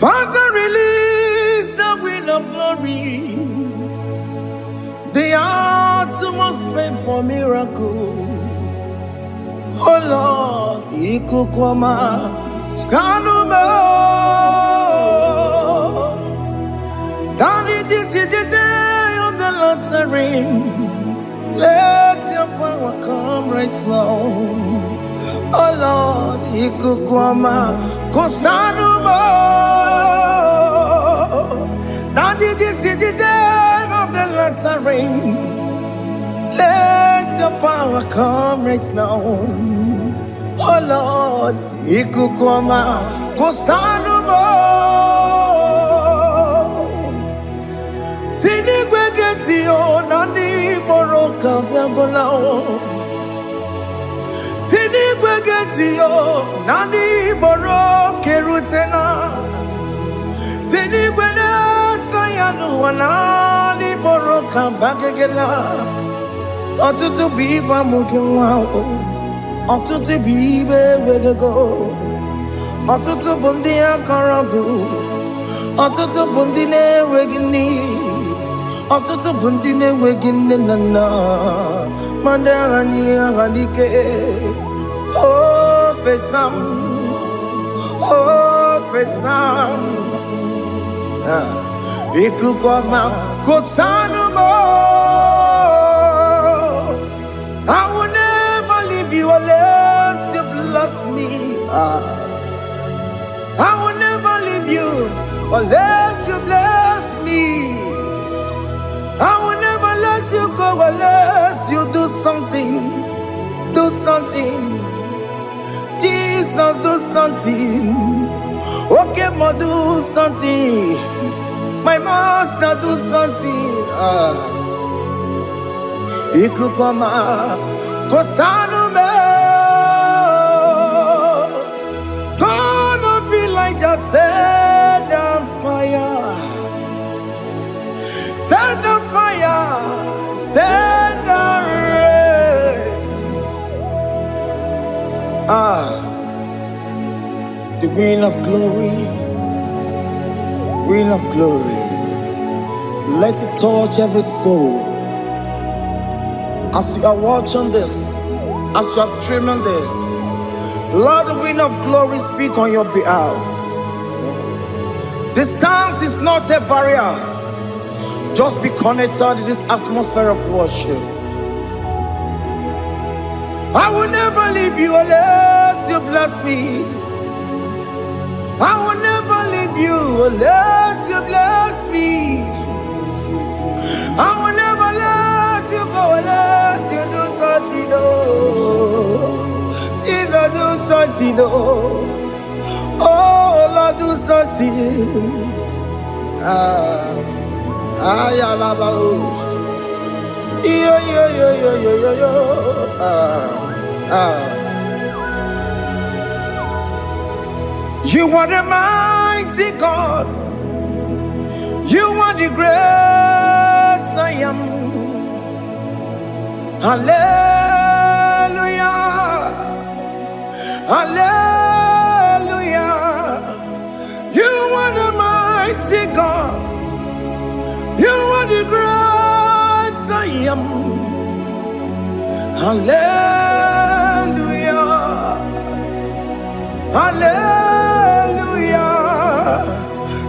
Father, release the wind of glory. The heart must pray for miracle. Oh Lord, Ikukwama, Skanuma. Daddy, this is the day of the lottery. Let your power come right now. Oh Lord, Ikukwama, Kosanuma. Daddy, this is the day of the lottery. Let your power come right now. Oh Lord, Ikukwama, Kosanuma. Sinigwegetio, Nandi Boroka, Viagolao. Sinigwegetio, Nandi Boroke Rutena. Sinigwena, Tayanu, Nandi Boroka, Bagagela. Otutu biba mukiwao, otutu bibe wegego, otutu bundi akaragu, otutu bundi ne wegini, otutu bundi ne wegini nana, mandarani ahalike, oh fesam, ikukwama kosanumo. I will never leave you unless you bless me. I will never leave you unless you bless me. I will never let you go unless you do something. Do something. Jesus, do something. Okay, ma, do something. My master, do something. Ikukwama, Kosanume. Gonna feel like just set on fire. Set on fire. Set on rain. The green of glory. Green of glory. Let it touch every soul. As you are watching this, as you are streaming this, Lord, the wind of glory speak on your behalf. Distance is not a barrier. Just be connected to this atmosphere of worship. I will never leave you unless you bless me. I will never leave you unless you bless me. I will never let you go unless you do something. Jesus, do something. Oh Lord, do something. You are the mighty God. You are the great I am. Hallelujah. Hallelujah. You are the mighty God. You are the great I am. Hallelujah. Hallelujah.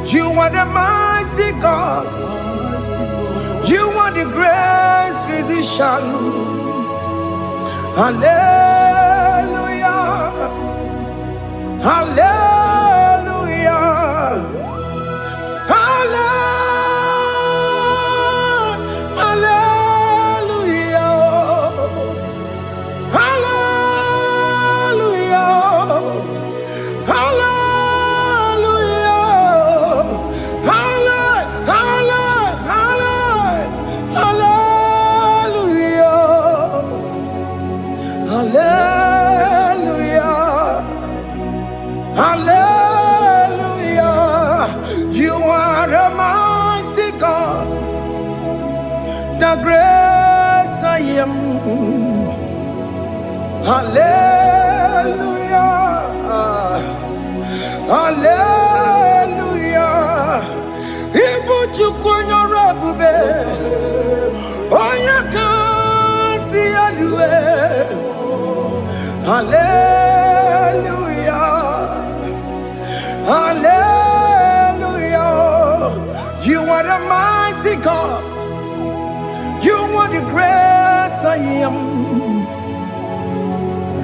You are the mighty God. You are the great physician. Hallelujah. Hallelujah. The great I am. Hallelujah. Hallelujah.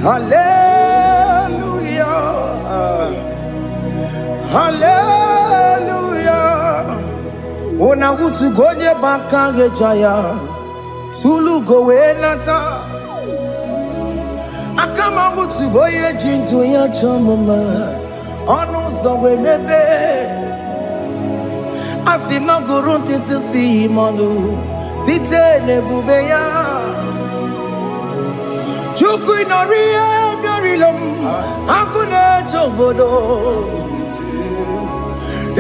Hallelujah. Hallelujah. Ona utu gonye bakange jaya. Tulu gowe nata. Akama utu boye jintu ya chomoma. Onu zowe mebe. Asina gurunti tisi manu. Site nebubeya. Chuku inoria garilom. Akune chobodo.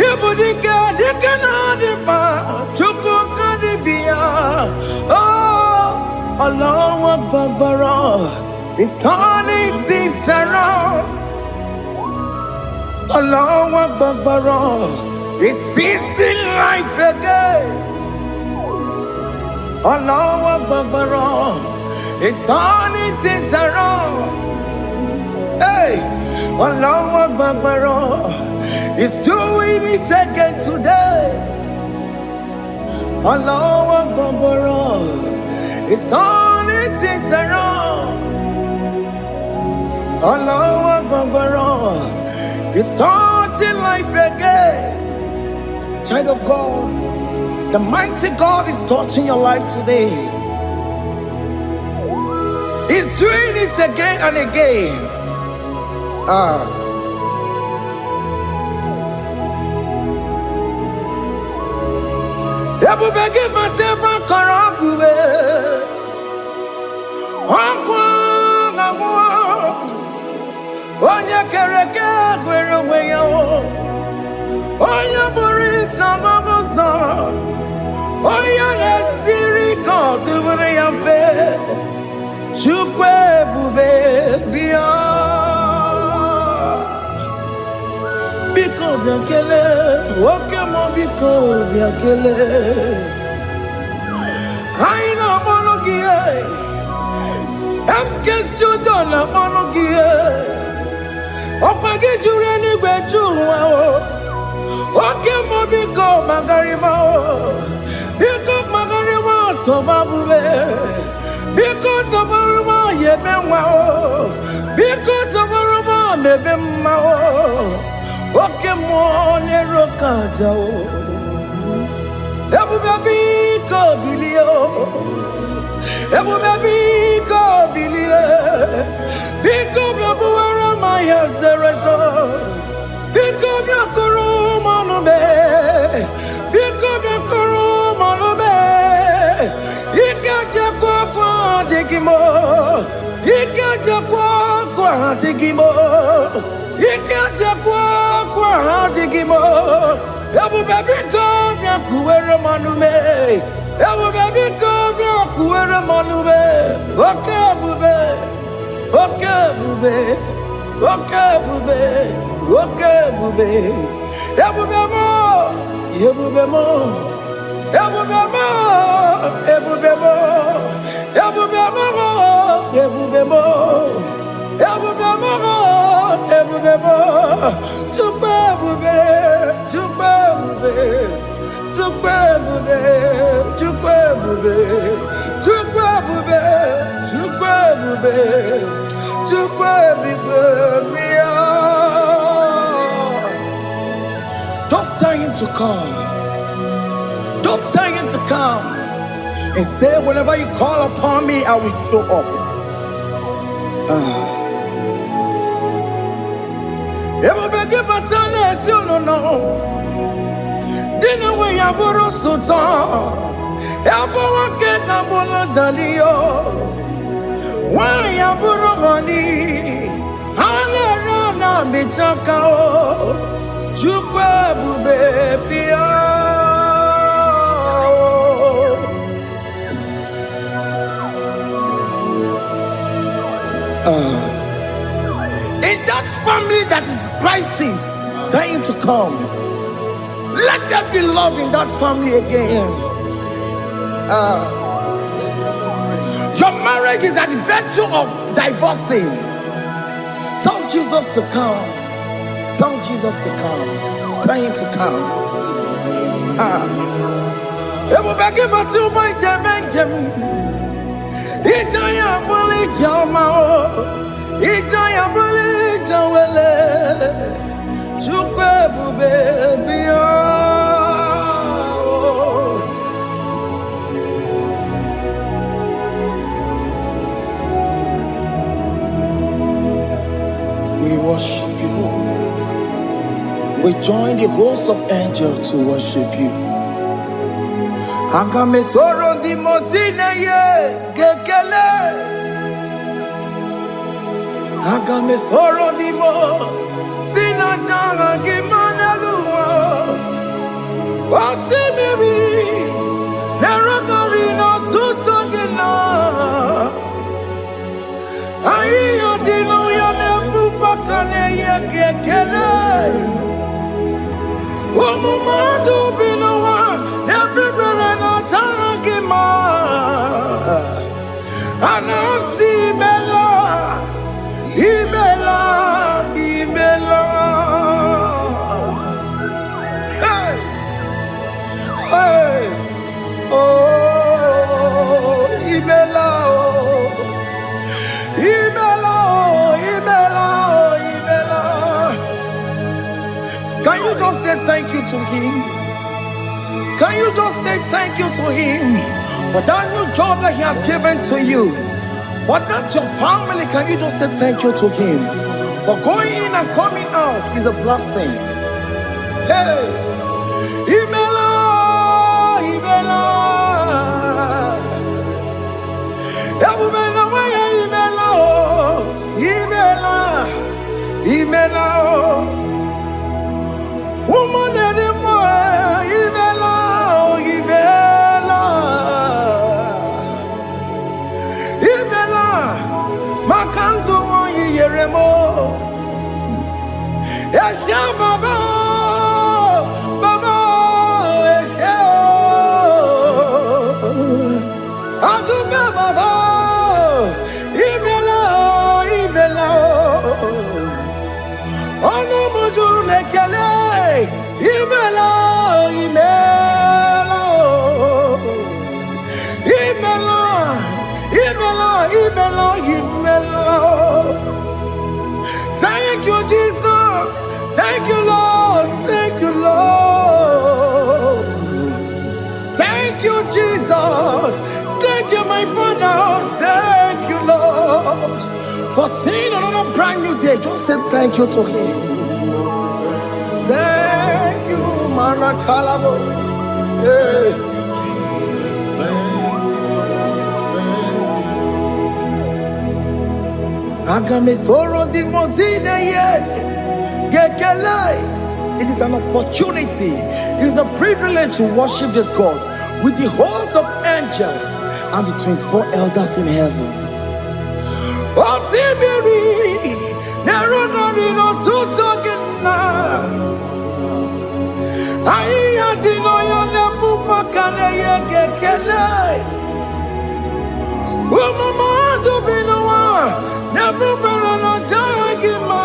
Ibudika dikana dipa. Chuku kadibia. Oh, Allah Akbar. It's turning things around. Allah Akbar. It's feasting life again. Allah Akbar. It's turning things around. Hey, Allah Akbar. It's doing it again today. Allah Akbar. It's turning things around. Allah Akbar. It's touching life again. Child of God, the mighty God is touching your life today. He's doing it again and again. Ebubege mateba karagube. Onye kereke gwere onwe ya. Onye bụrụ ịsa mabusa. Onye na-esiri ka ọ dịbụrụ ya mfe. Chukwu ebube bịa. Biko bịa kelee, nwoke m biko bịa kelee. Anyị na-akpọrọ gị MSK Studio na-akpọrọ gị ọkwa gị juru eluigwe ju ụwa nwoke m biko magarịma biko magarịma tọba bube biko tọbarịma yebe nwa biko tọbarịma mebe mma nwoke m na-ero ka aja ebube biko bilie ebube biko bilie biko bịabuwara ma ya zerezo biko bịakọrọ manube biko bịakọrọ manube ike jekwa kwa adịghị mo ike jekwa kwa adịghị mo ike jekwa kwa adịghị mo ebube biko bịakuwere manube ebube biko bịakuwere manube oke ebube oke ebube oke ebube oke ebube ebube mo ebube mo ebube mo ebube mo ebube mo ebube mo ebube mo ebube mo Chukwu ebube Chukwu ebube Chukwu ebube Chukwu ebube Chukwu ebube Chukwu ebube Chukwu ebube bịa. Just tell him to come. Just tell him to come and say, whenever you call upon me, I will show up. Ebube gị bata na-esi ụnụnọ dị na nwe ya bụrụ sụtọ ya bụ nwoke ka bụrụ daliyo nwanyị bụrụ honi ha na-ere na mechaka Chukwu ebube bịa. In that family that is crisis, dying to come, let there be love in that family again. Your marriage is at the verge of divorcing. Tell Jesus to come. Tell Jesus to come. Tell him to come. Ebubeke batu boy jemeng jem. Ijaya buli jama. Ijaya buli jawele, chukwe bube biya. We worship you. We join the host of angels to worship you. Akame soro di mosine ye gekele. Akame soro di mo sina janga gimaneluwa. Wasimiri nerokari no tutogina. Ayo dino ya nefu fakane ye gekele. Omumadu binowa everybody no tangima. Anasi mela, imela, imela. Hey, hey, oh, imela, oh, imela, oh, imela, oh, imela. Can you just say thank you to him? Can you just say thank you to him for that new job that he has given to you? For that your family, can you just say thank you to him? For going in and coming out is a blessing. Hey, Imela, Imela, Imela, Imela, Imela, woman anymore, Imela, Imela, Imela, Makanto, Yeremo, Esha Baba, Baba, Esha, Aduba Baba, Imela, Imela. Ono mujuru lekele, imela, imela, imela, imela, imela, imela. Thank you, Jesus. Thank you, Lord. Thank you, Lord. Thank you, Jesus. Thank you, my Father. Thank you, Lord. For seeing another brand new day, just say thank you to him. Thank you, Manatalabo. Yeah. Agame soro di mozine ye gekele. It is an opportunity, it is a privilege to worship this God with the host of angels and the 24 elders in heaven. Osimiri, nerunari no tutogina. Aiya dino yo nefu makane ye gekele. Umamadu binowa nefu barano dagima.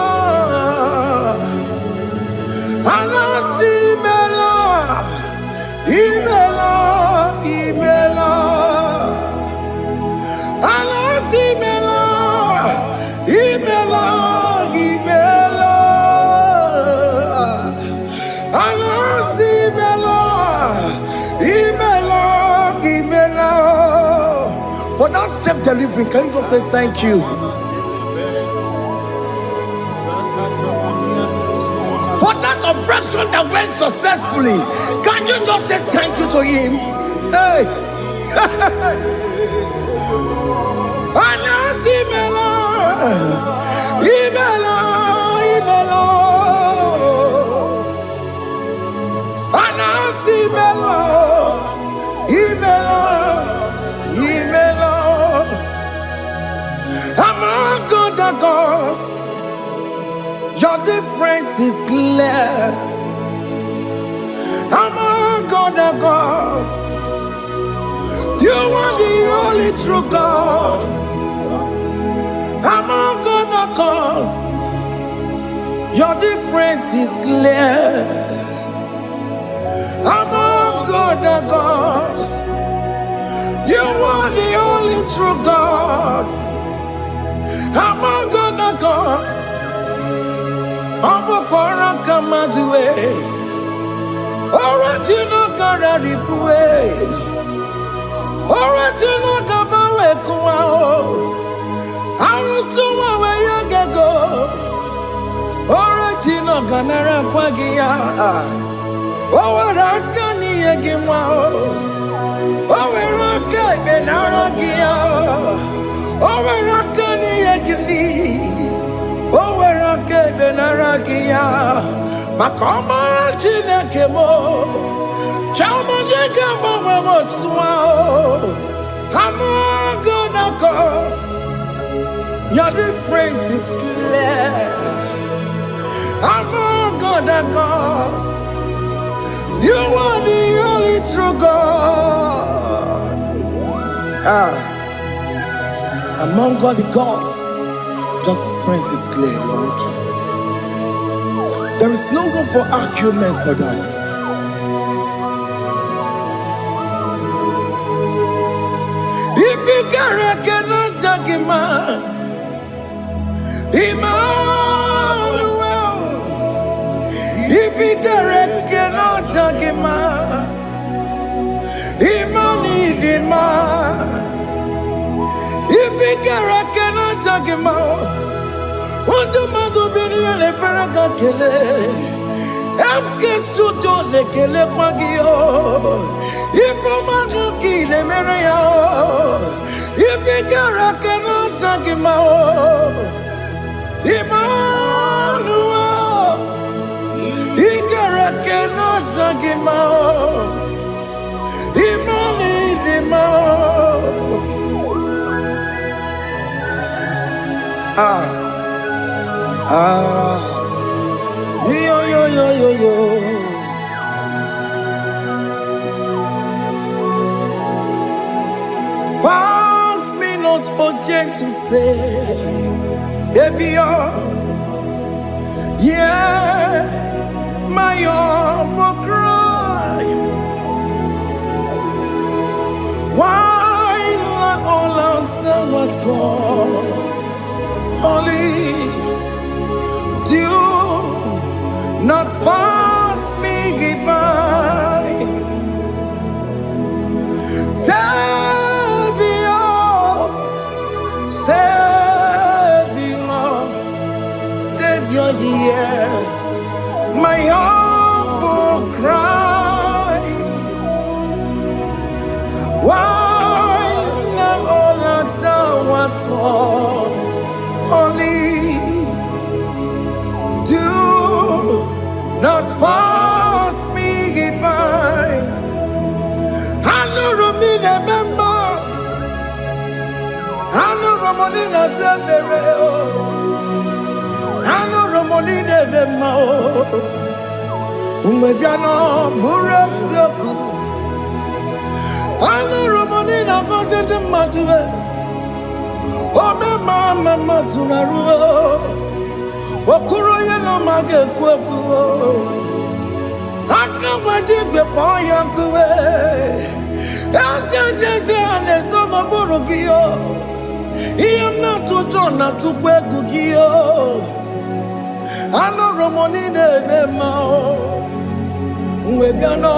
Anasi mela, imela, imela. Anasi mela. Imela, Imela, Anasi Imela, Imela, Imela. For that self-delivery, can you just say thank you? For that operation that went successfully, can you just say thank you to him? Hey. Anasi Imela. Imela, Imela, Anasi Imela, Imela, Imela. Among other gods, your difference is clear. Among other gods, you are the only true God. Among other gods, your difference is clear. Among other gods, you are the only true God. Among other cause. Abokora Kamadue. Original Kararipue. Original Kabawe Kuao. Arusuma where you go. Original Ganara Kwagia. Owarakani Egimao. Owaraka Benaragia. Owarakani Egini. Owaraka Benaragia. Makoma Chinakemo. Chamanega Mamamotswao. I'm gonna cause. Your difference is clear. I'm gonna cause. You are the only true God. Among all the gods, your difference is clear, Lord. There is no room for argument for that. If you cannot judge him, Emmanuel. If you cannot judge him, Emmanuel. If you cannot judge him, what do you do? You never kele. Emke studio nekele pagio. If you manu kile mereya. If you cannot judge him, Emmanuel. Ikara cannot judge him. Yo. Pass me not urgent to say, if you're, yeah, my will cry. Why not all else than what's gone? Only do not pass me by. Savior, yeah, my humble cry. Why not all that thou art called? Only do not pass me by. I know Romina member. I know Romonina Zebere. I know Romonina Vemo. Umebiano Burasoku. I know Romonina Vazet Matue. Oh, mama Sunaru. Okuro yeno mage kweku. Akamajigwe poyankuwe. Jese anesoma burugio. Iyam na tutona tukwegugio. Ano Romonine bemao. Uwebiano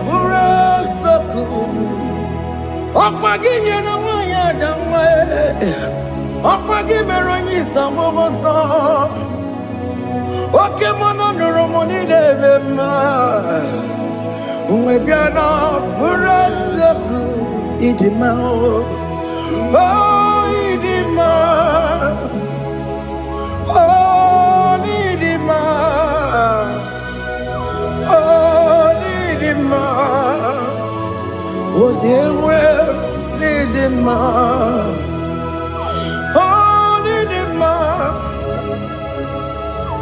burasoku. Okwaginye na wanya jamwe. Okwagimeronyi samobosa. Oke mono Romonine bema. Uwebiano burasoku. Idimao. Oh, Idima. Oh, Idima. Oh, Idima. Oh, dear, well, Idima. Oh, Idima.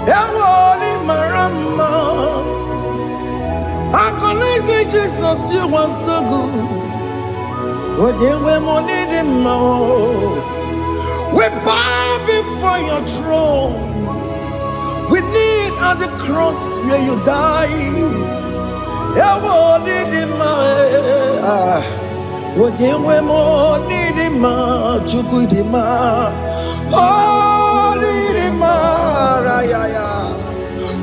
Ewoni marama. I can say Jesus, you are so good. Oh, dear, we bow before your throne. We need at the cross where you died. Oh, dear, yeah, yeah.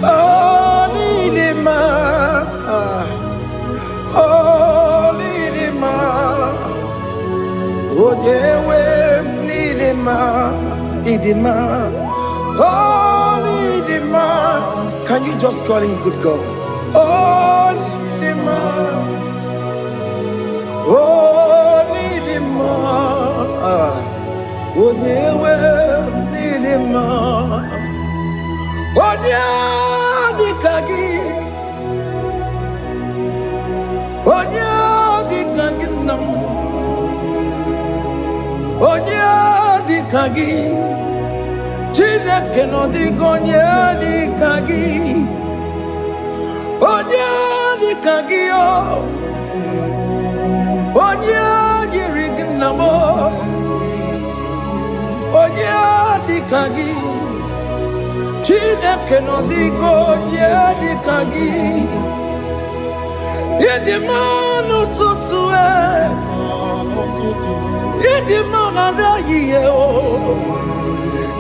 Oh, Nidima. Oh, Nidima. Oh, Dewe, Nidima. Nidima. Oh, Nidima. Can you just call him good God? Oh, Nidima. Oh, Nidima. Oh, Dewe, Nidima. Odia di kagi nam. Odia di kagi Chile que no digo di kagi. Odia di kagi Odia di rignamo. Odia di kagi Chile que no digo di kagi. Yedi manu tutue, yedi manada yeo.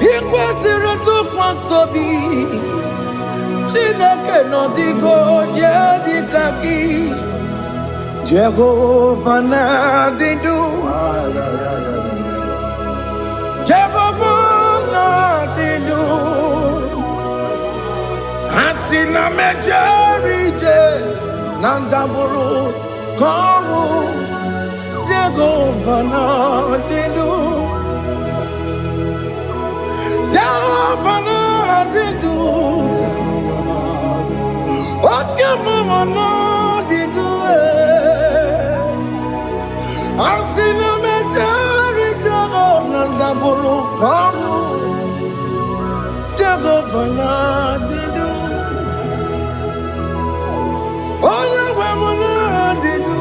Ikwesiri tu kwasobi, Chile que no digo di kagi. Jehovah na didu, Jehovah na didu. Asina mejerije Nandaburu Kawu Jehovah na didu, Jehovah na didu. Okemama na didu. Asina mejerije Nandaburu Kawu Jehovah na didu. Onye we muna didu.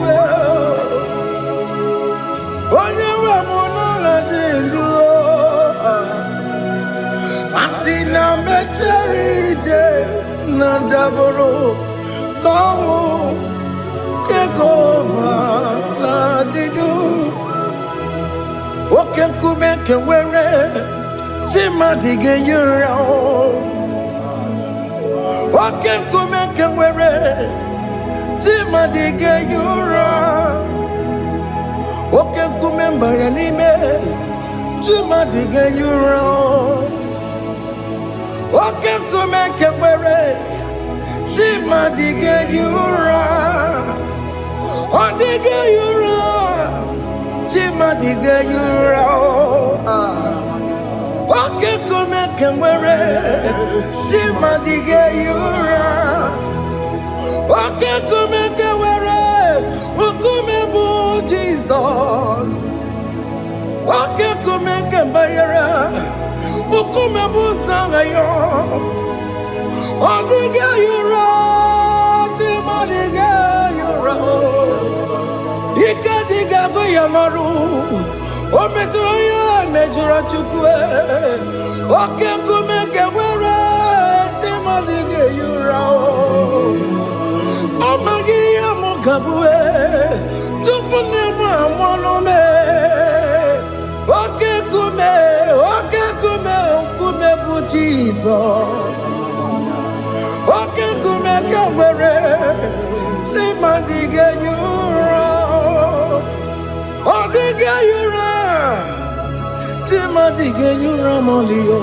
Onye we muna didu. Asina mecherije na daboro kawo Jehovah na didu. Oke kume kewere chimadige yura. Oke kume kewere Chimadige yura. Oke kumembara nime Chimadige yura. Oke kumekewere Chimadige yura. Odige yura Chimadige yura. Oke kumekewere Chimadige yura. Oke kumeke were, ukume bu Jesus. Oke kumeke bayera, ukume bu sangayo. Odige yura, timadiga yura. Ikadiga goyamaru, ometroya mejura chukwe. Oke kumeke were, timadiga yura. Amagia mukabue, tupune mwanome. Oke kume bu Jesus. Oke kume kawere, Chimadige yura. Odige yura, Chimadige yura molio.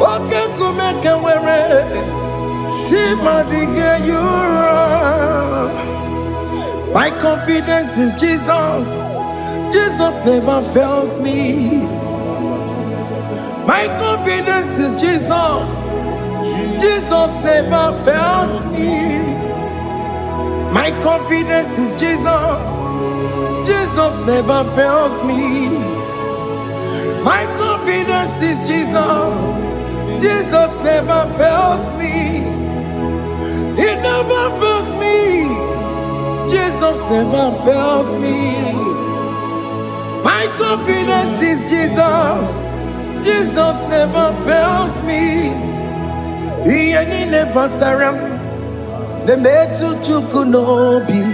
Oke kume kawere, my confidence is Jesus. Jesus never fails me. My confidence is Jesus. Jesus never fails me. My confidence is Jesus. Jesus never fails me. My confidence is Jesus. Jesus never fails me. He never fails me. Jesus never fails me. My confidence is Jesus. Jesus never fails me. He ain't never saram. The metu tukunobi.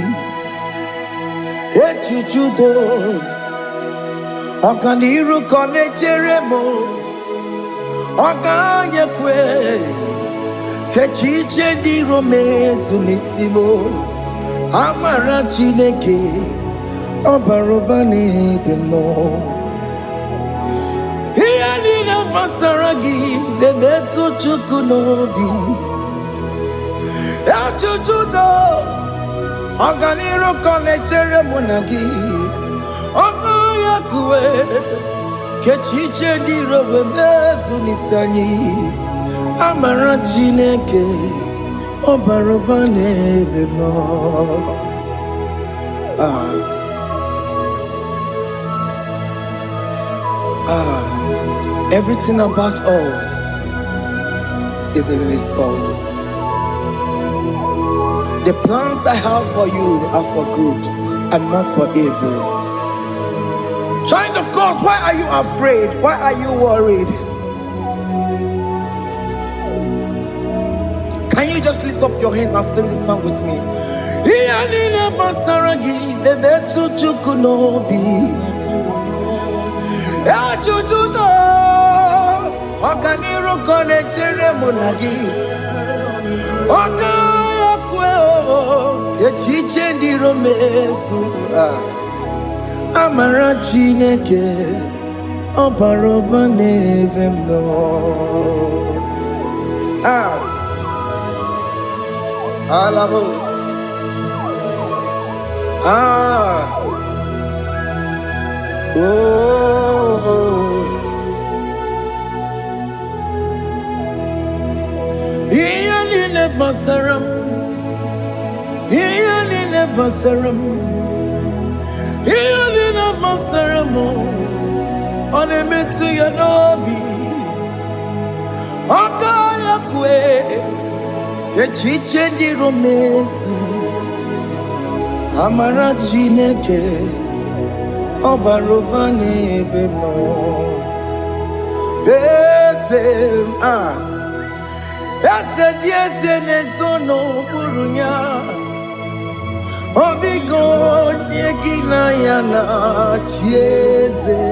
Echuchudo. Okaniru kone jeremo. Oganya kwe kechiche di romezu nisimo amara Chineke obaroba n'ebimo ihe niile gbasara gị na-emetụ Chukwu n'obi echujudo ọganiru ka na-echere mụ na gị Oganya kwe kechiche di romezu nisanyị amara Chineke obaroba n'ebimo. Everything about us is in His thoughts. The plans I have for you are for good and not for evil. Child of God, why are you afraid? Why are you worried? Can you just lift up your hands and sing this song with me? Amara Chineke obaroba n'ebimo. Alabos. Iyani basaram. Iyani basaram. Iyani basaram. Onemetu ya nobi. Oganya kwe kechiche di romezu amara Chineke obaroba n'ebimo. Ese diese n'ezono burunya odigo nyegina ya na chieze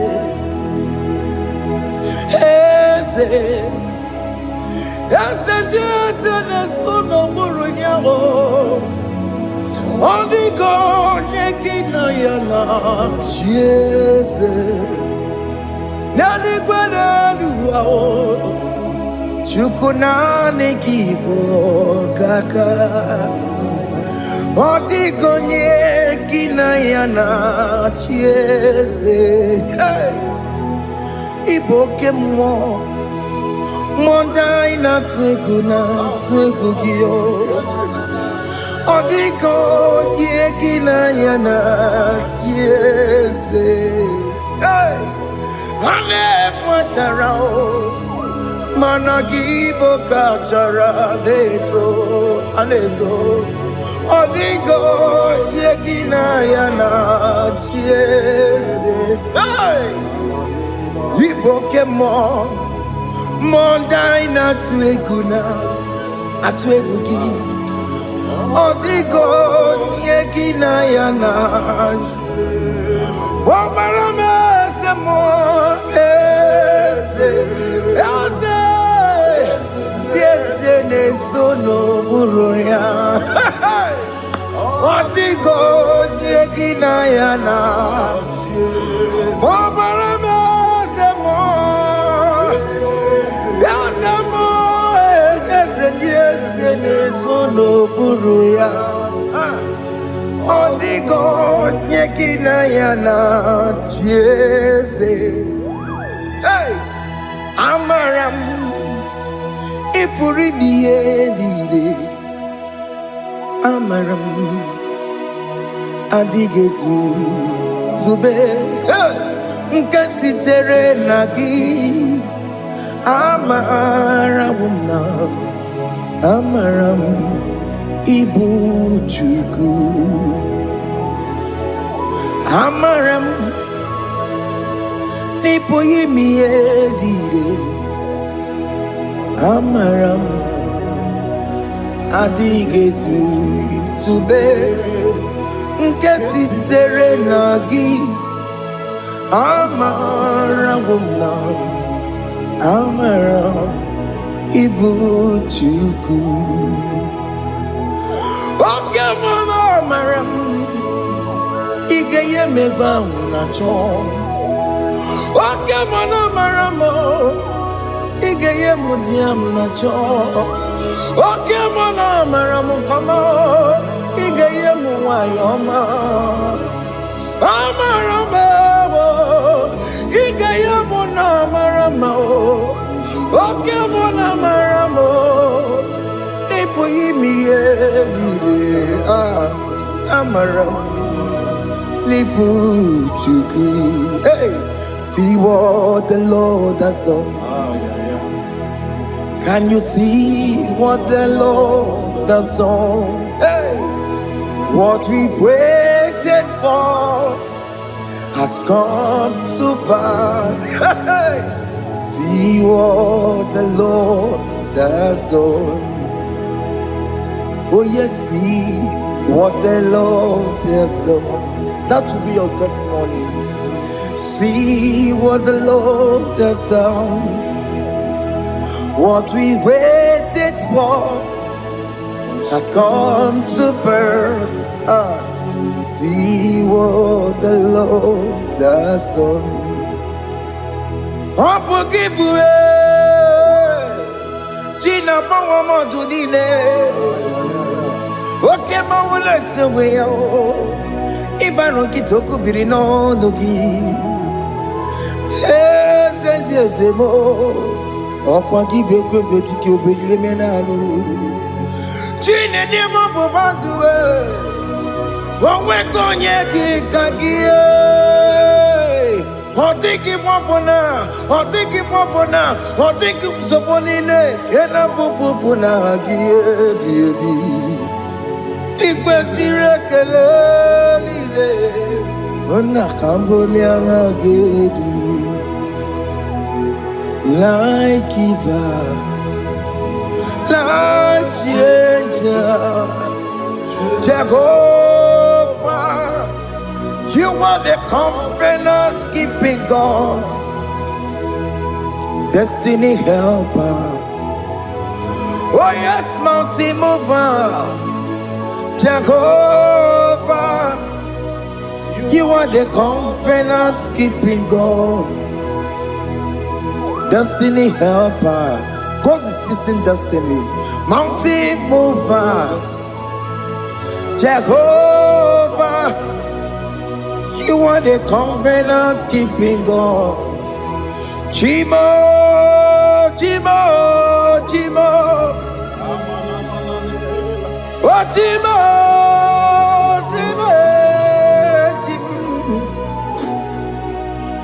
Ese diese n'ezono burunya odigo nyegina ya na chieze nani gwenelu Chukuna Igbo kaka Odigo nyegina ya na chieze Igbo kemwo Mondai na twegu giyo Odigo nyegina ya na chieze Hane mwacharao Managibo kachara aneto Odigo yegina ya na chieze Ibo kemo Mondai na atwegugi Odigo yegina ya na Omarame semo Nesono buruya Odigo nyegina ya na Obarame semo Yasemo Ese nesono buruya Odigo nyegina ya na chieze Amaram Ipuri diye Amaram Adigezu Zube Nkasitere nagi Amaram Ibu Chukwu Amaram Nipoyi miye dide Amaram Adigezu Zube Nkasitere nagi Amaram amara Igbo Chukwu. Oke mwana amara Ige ye megba na cho. Oke mwana amara mo Ige ye mudiam na cho. Oke mwana amara mo kama Ige ye muwayoma. Amara mo Ige ye mwana amara mo. Oke mwana amara mo Ipo yimi ye dide amara Lipu Chukwu. Hey, see what the Lord has done. Can you see what the Lord has done? Hey, what we waited for has come to pass. Hey, see what the Lord has done. Oh yes, see what the Lord has done. That will be your testimony. See what the Lord has done. What we waited for has come to pass. See what the Lord has done. Gina Bawa Tudine. Okay, Mawalex away. Ibano Kitoku Birino Nogi. Yes, and yes, more. Okwa gibe kwebe tiki obedire menalo. Chine de mobo banduwe. Onwe konye ki kagie. Otiki popona, otiki popona, otiki soponine. Kena popona hagie biebi. Ikwesire kele lile. Ona kamboni angagedu. Life giver, life changer, Jehovah, you are the covenant keeping God, destiny helper. Oh yes, mountain mover, Jehovah, you are the covenant keeping God. Destiny helper, God is fixing destiny. Mountain mover, Jehovah, you are the covenant keeping God. Chimo, Chimo, Chimo, oh Chimo, Chimo, Chimo,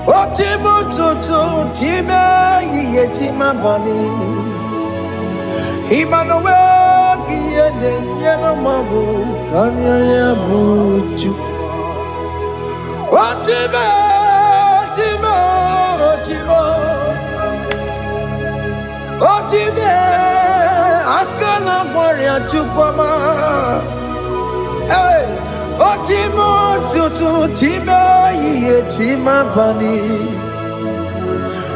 oh Chimo, Chimo, Chimo. Chima bani Emmanuel Giyende Yeno Mabu Kanya ya buchu Ochime Chimo Chimo Ochime Akana Warrior Chukwama Hey Ochimo Chutu Chime Ye Chima bani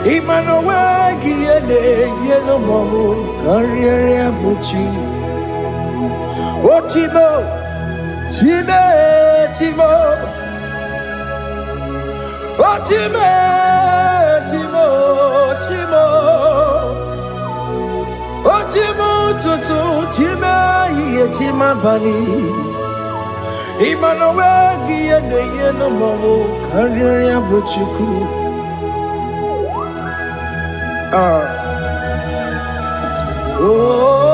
Emmanuel Giyende Yeno Mabu Kanya ya buchu Ochimo Chime Chimo Oh, Chimo, Chimo, Chimo. Oh, Chimo, Tutu, Chimo, Ye Chima Bani. Emmanuel Giyende Yeno Mabu Kanya ya buchu. Oh, oh.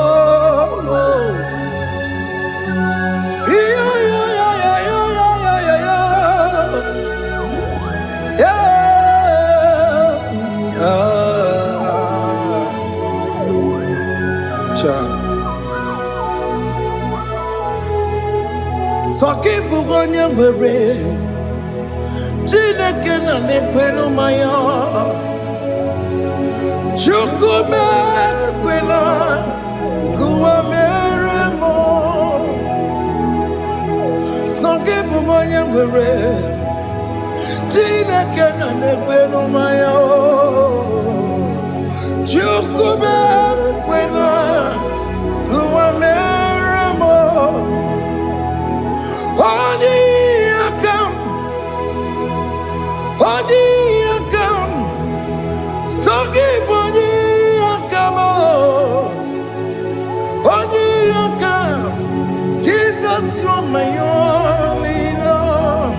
Soki bugonye ngwere Chineke na nekwenu maya Chukume kwena Kuwa meremo Soki bugonye ngwere Chineke na nekwenu maya Jesus, you're my only Lord.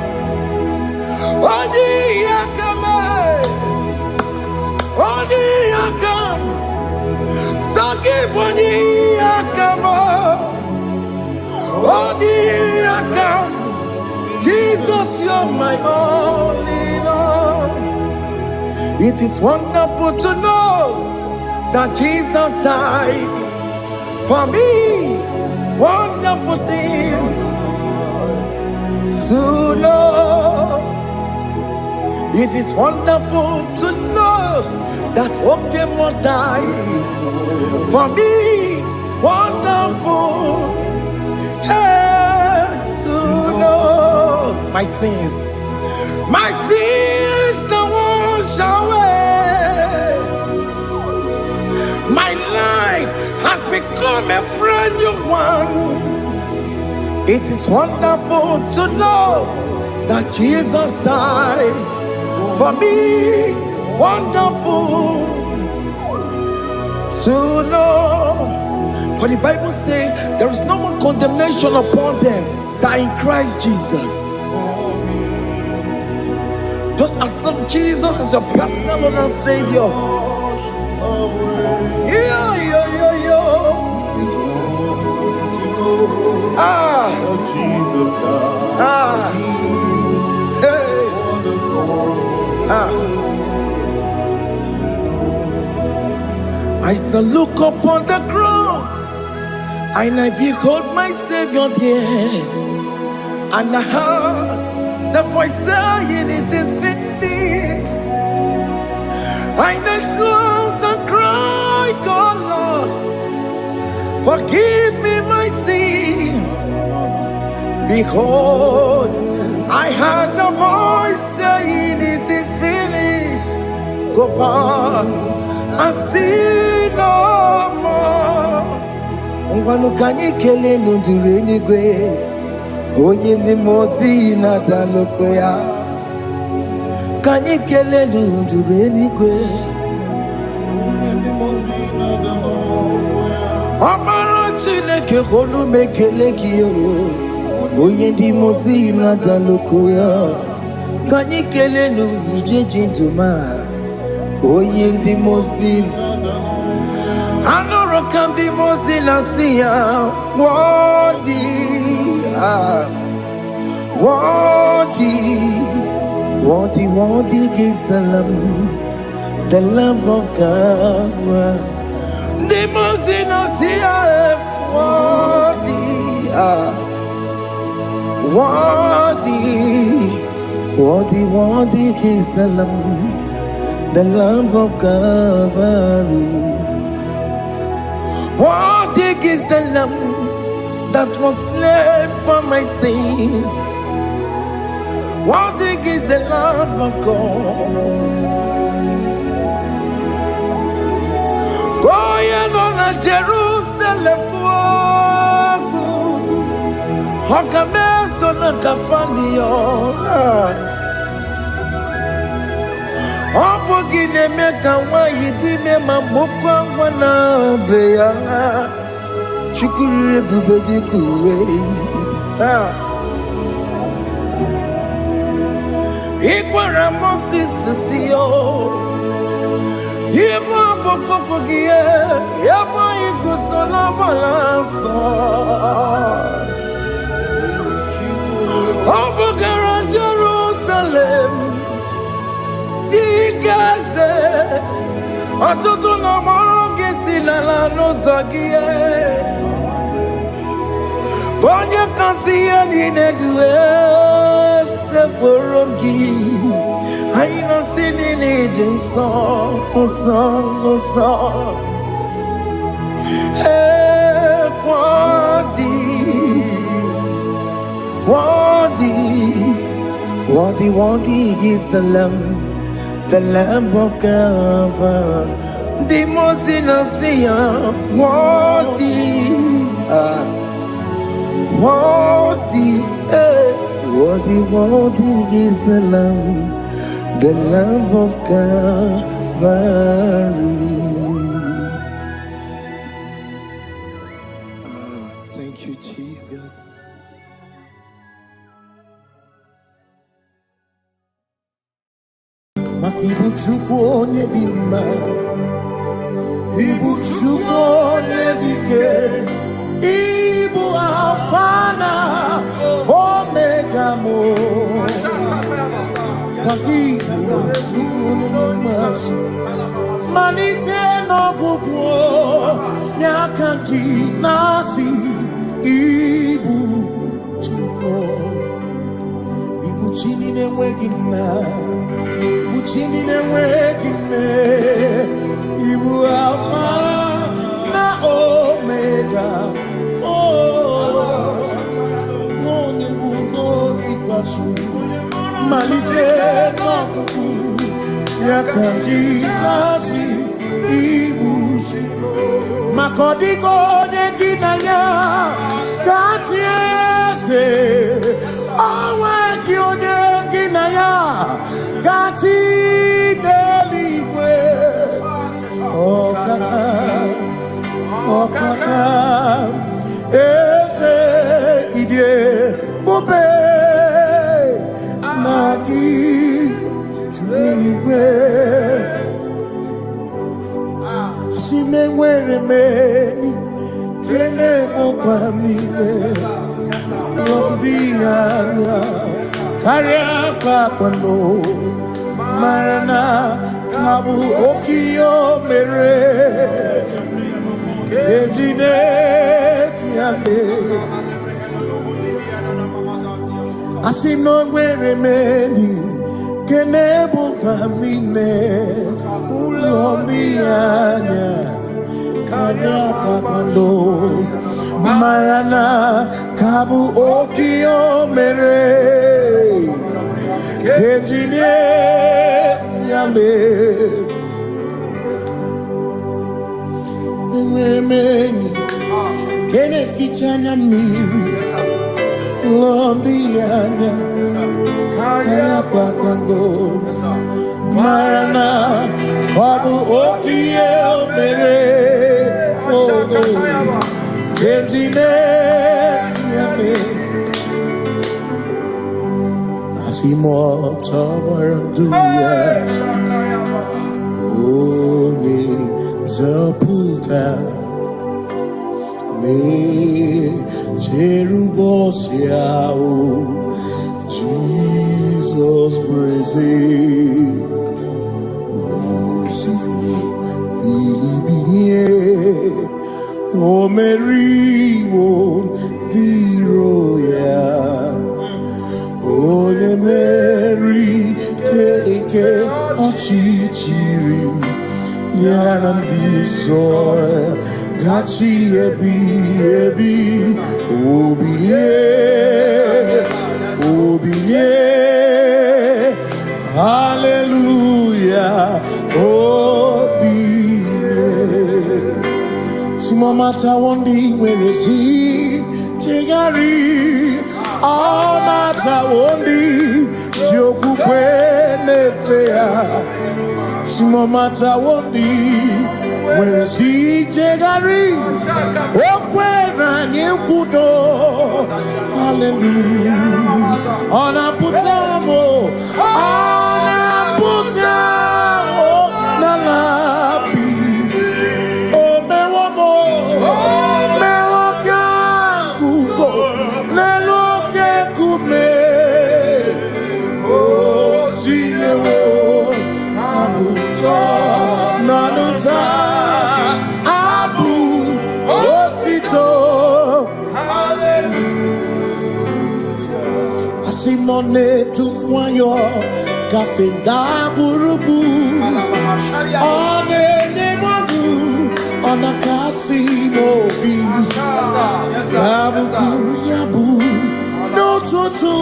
Jesus, you're my only Lord. It is wonderful to know that Jesus died for me. Wonderful thing to know. It is wonderful to know that Okemo died for me. Wonderful to know my sins are washed away. My life has become a brand new one. It is wonderful to know that Jesus died for me. Wonderful to know. For the Bible says there is no more condemnation upon them that in Christ Jesus. Just accept Jesus as your personal Lord and Savior. I shall look upon the cross, and I behold my Savior there, and I heard the voice saying, "It is finished." I knelt down and cried, "God, Lord, forgive me my sin." Behold, I heard the voice saying, "It is finished. Go back and sin no more." Ngwanu kanyi kele nundure nigwe, oye limozi na dalokoya. Kanyi kele nundure nigwe, amara chineke holu mekele kiyo, oye limozi na dalokoya. Kanyi kele nu ije jinduma, oye limozi. Anoro kandi mozina siya, worthy, worthy is the Lamb of God. The mozina siya, worthy, worthy is the Lamb of God. Worthy is the Lamb that was slain for my sin. Worthy is the Lamb of God. Going on a Jerusalem, Hokameso na kapandio. Obogi ne meka wa yidime mamokwa wana beya. Chukuri bubedi kuwe. Ikwara Moses siyo. Yema boko pogie. Yema igusola balanso. Obogara Jerusalem. Dikaze. Atoto na moge silala no zagie. Bonye kasi ya dinedwe se borongi. Aina sinini dinso, oso. Hey, worthy is the Lamb of God. The most innocent, worthy is the Lamb of God. Thank you, Jesus. Ibu chukwu onye dị mma, Ibu chukwu onye dike, Ibu Alfa na Omega mo. Ibu chukwu onye dị mma, malite n'ọgwụgwụ n'aka ndị na-asị Ibu chukwu, Ibu chi na-enweghị nna, Chini na-enweghị nne, Ibu Alfa na Omega, onye mbụ n'onye ikpeazụ, malite n'ọgwụgwụ n'aka ndị na-asị Ibu, maka ọ dịghị onye gị na ya ga-achị eze, onwe gị onye gị na ya ga-achị n'eluigwe. Ọkaka eze ibie mube na gị juru eluigwe. Asị m enwere m enyi kene mụkwa m niile, ndị anya karịa kpakpando, mara na ka bụ oke ihe o mere, ejide tiale. Asị m na o nwere m enyi kene mụkwa m niile, ụlọ ndị anya karịa kpakpando, mara na ka bụ oke ihe o mere, ejide tiale. Enwere m enyi kene ficha anya mmiri, ụlọ ndị anya karịa kpakpando, mara na ọ bụ oke ihe o mere, ejide tiale. Asị m ọtọgbara ndụ ya, onye nzọpụta, na-echere ụbọchị ahụ Jizọs breze, bilibinie, o meriwo ndị iro ya, onye meri ke ọchịchịrị ya na ndị nsọ gachi ebi, obilie, hallelujah, obilie. Simomata wondi werezi tegari, amata wondi jokukwe nefea. Simomata wondi werezi tegari, okwera nyekudo, hallelujah. Ona putamo nalabi, o mewomo mewokanguzo neloke kume, o zinewo abuto nanuta abu otito, hallelujah. Asimone tumwayo kafenda burubu, one nemogu ona kasi mobi, yabuku yabu no tutu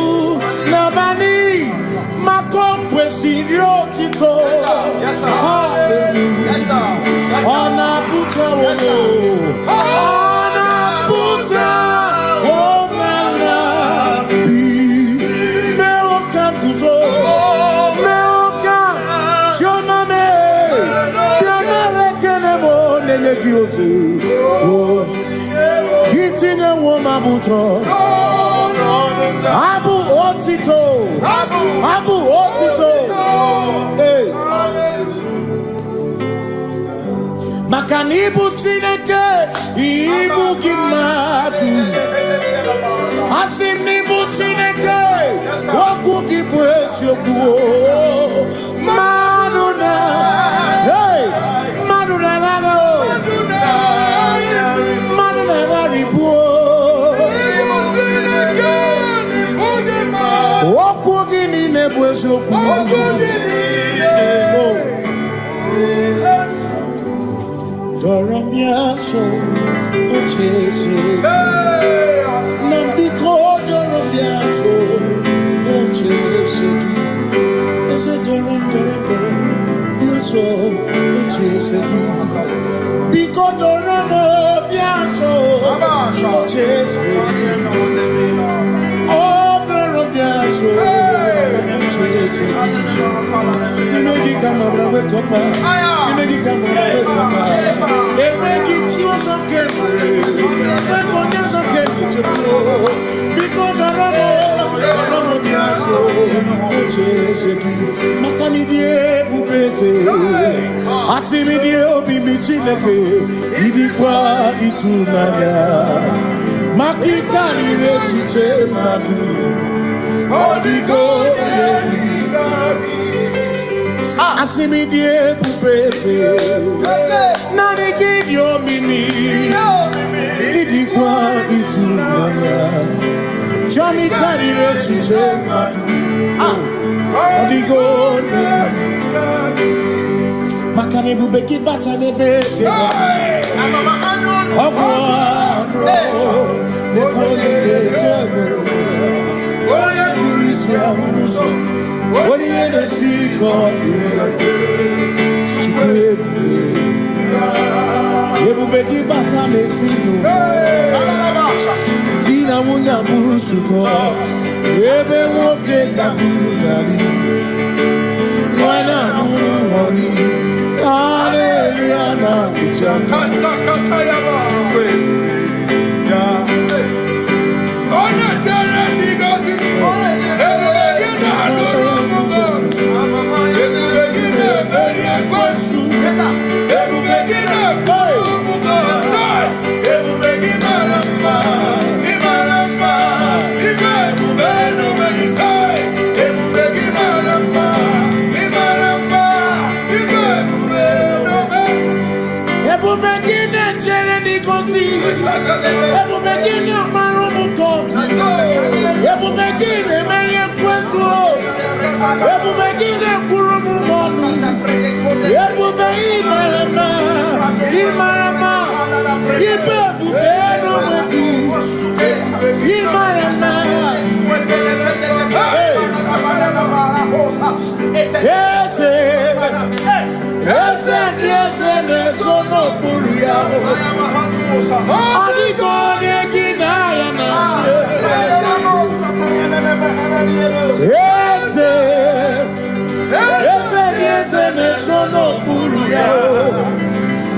nabani makokwe siriotito, hallelujah. Ona puta wono, ona puta womala bi, meo kambuzo, meo kam shoname, pianare kenemo nenegioze, oh. Itinye womabuto. Abu otito. Abu otito. Hey. Makana ibu Chineke, ibu gimadu. Asim ibu Chineke, woku gibuesi oku. Maduna, hey, Maduna gago, Maduna garibu. Woku gini nebuesi oku. Doramiaso, ochese. Nambiko doramiaso, ochese. Ese doram, biaso, ochese. Biko doramiaso, ochese. Oh, doramiaso, ochese. Nimegi kama brawe koma. Nimegi kama brawe koma. Emegi tiyo sokere. Mekonya sokere chepro. Biko doramo biaso. Ocheseki. Makani die bubeze. Asimi die obi mi Chineke. Idikwa itunanya. Makikari rechiche madu. Odigo Asimi die pupese Nani gidio mini Idikwa itunanya Chami karire chiche madu Odigo Makane bubeki bata nebeke Ogwa Nekone kere Oye kurisia unuso Oye ne siriko Chikwebu Ebubeki bata mesinu Dina muna musuto Ebe woke kabunali Mwana munu honi Hallelujah na kuchaka Kasaka kayaba Ebu begini amarumu kotu. Ebu begini menye kwesu. Ebu begini kurumu monu. Ebu begini marama. Imarama. Ibe bubeno meki. Imarama. Ese nesono buruya. Adigone ginaya na Ese nesono buruya.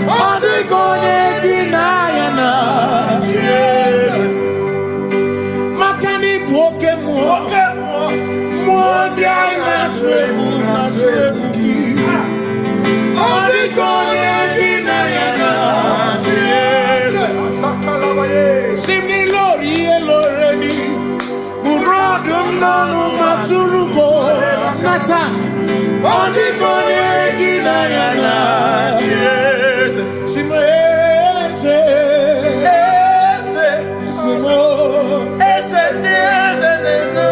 Adigone ginaya na Makani buoke Mwandi na swebu ki Adigone ginaya na Simni lori eloreni Burodum nonu maturugo Nata Odigone ginayana Simo ese Simo Ese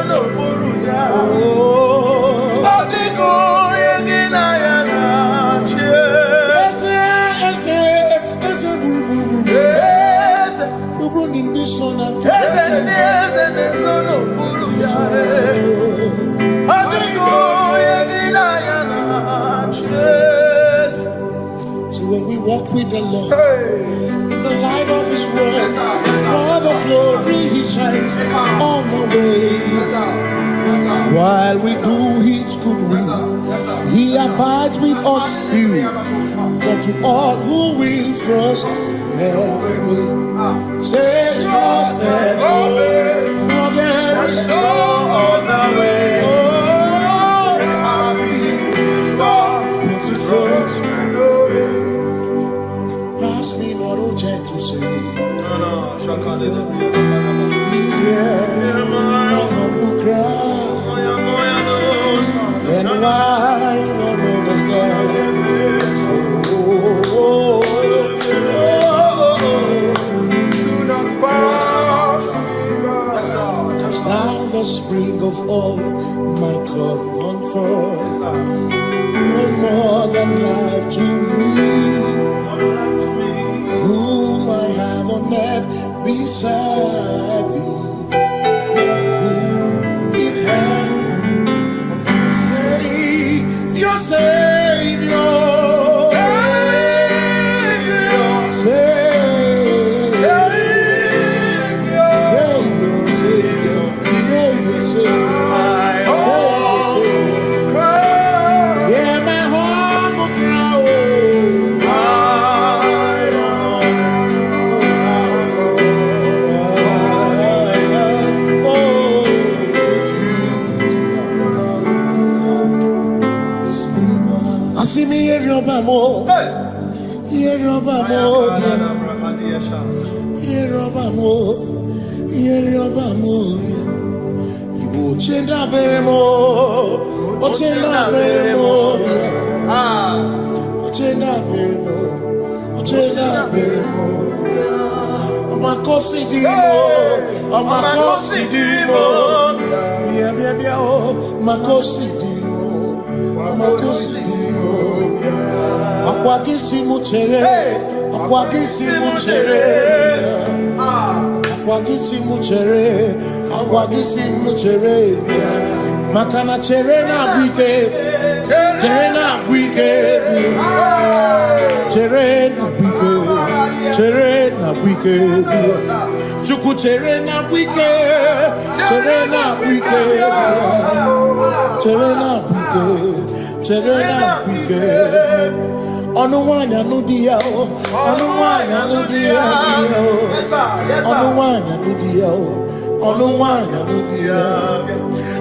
no buruya Odigone ginayana Ese buru So when we walk with the Lord in the light of His word, for the glory He shines on the way. While we do His good will, He abides with us still. But to all who will trust and believe. Say trust and obey, for there is no other way. Oh, to trust and obey. Pass me not, oh gentle say. He's here, my humble cry. And I don't understand. Now the spring of all my cup unfurls. No more than life to me, whom I have on earth beside thee. In heaven, Savior, Savior. Igbo chenda beremo, ochenda beremo, ochenda beremo, ochenda beremo. Amakosi dirimo, amakosi dirimo. Bia bia bia oh, makosi dirimo, amakosi dirimo. Akwagisi muchere, akwagisi muchere. Akwagisi muchere, akwagisi muchere. Makana chere na bwike, chere na bwike, chere na bwike, chere na bwike. Chuku chere na bwike, chere na bwike, chere na bwike, chere na bwike. Onuwanya nudia o, onuwanya nudia o, onuwanya nudia o, onuwanya nudia.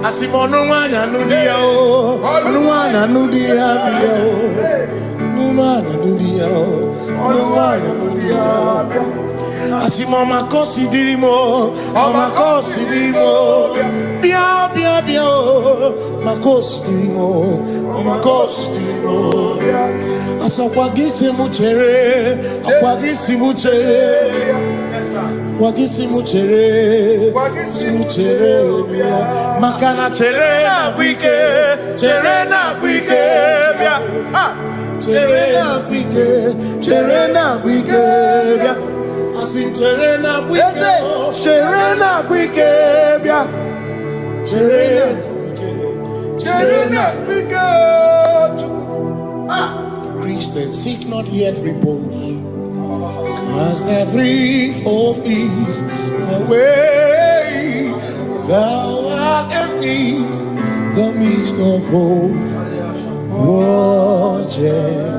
Asim onuwanya nudia o, onuwanya nudia o, onuwanya nudia o, onuwanya nudia. Asim omakosi dirimo, omakosi dirimo. Bia bia bia o, makosi dirimo, omakosi dirimo. Akwagisi muchere, akwagisi muchere, akwagisi muchere, muchere. Makana chere na bwike, chere na bwike, chere na bwike, chere na bwike. Asim chere na bwike, chere na bwike, chere na bwike, chere na bwike. Christians seek not yet repose, cause the brief of ease away. Thou art amidst the midst of hope, watching.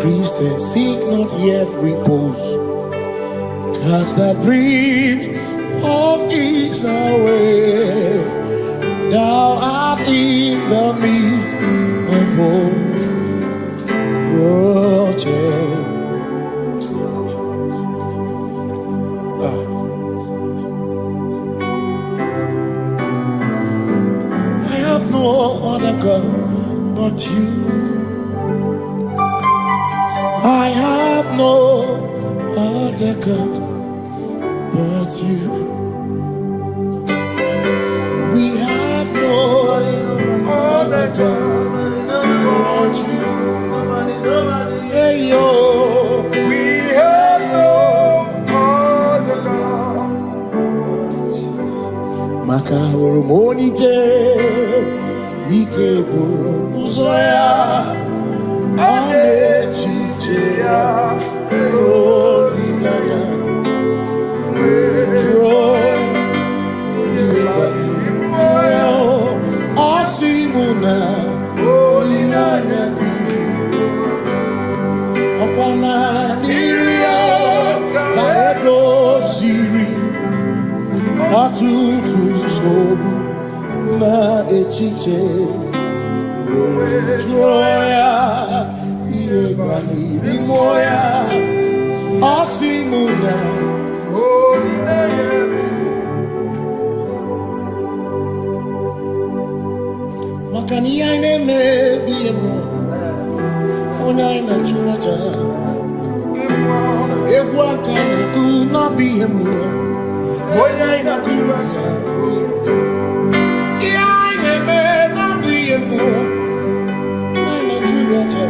Christians seek not yet repose, cause the brief of ease away. Thou art in the midst of hope, watching. I have no other God but you. I have no other God but you. We have no other God but you. Hey yo, we have no other God but you. Makahuru monite, ikebu uzoya, ane chicheya, holy nana, joy. Osimuna, Okwana. chiche. Joya, Iebani, Rimoya, Osimuna. Makani aine me biemo, ona ina churaja. Ewa kana kuna biemo, ona ina churaja. Iaine me na biemo, ona ina churaja.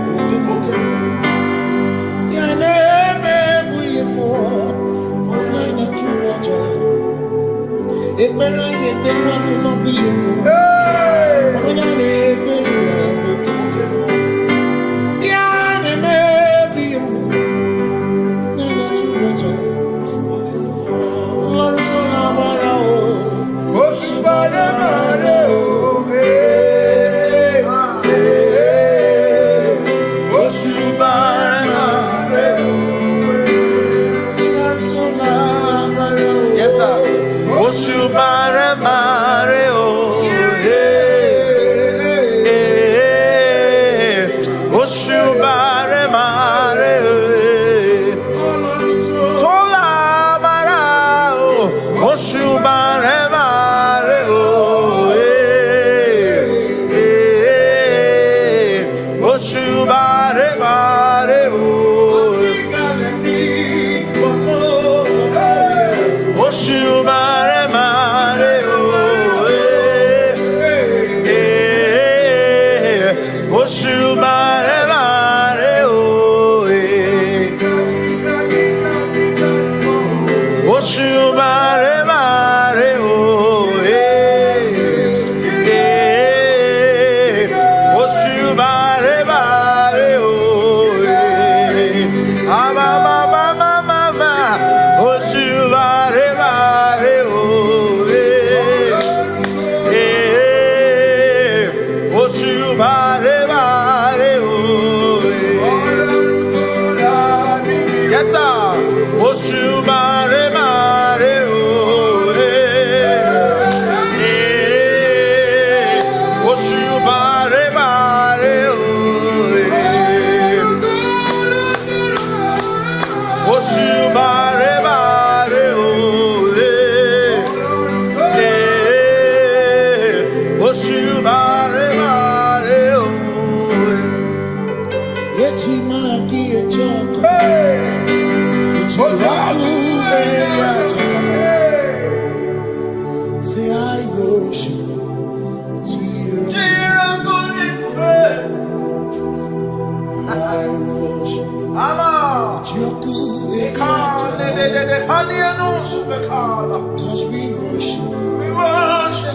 Iaine me biemo, ona ina churaja. Ekbera ne tekwa no biemo. Yes, sir. Oshubare mare o. Oshubare mare o. Tola bara o. Oshubare mare o. Oshubare mare o. Oshubare mare o. Oshubare mare o. Oshubare mare o. Oshubare mare o. Ama mama mama. Oshubare mare o. Oshubare mare o. Yes, sir. Oshubare mare o. Oshubare mare o. Oshubare mare o. Oshubare mare o. Echimaki echoko. Kuchiraku eraja. Say I worship. I worship. Kuchiraku eraja. Cause we worship.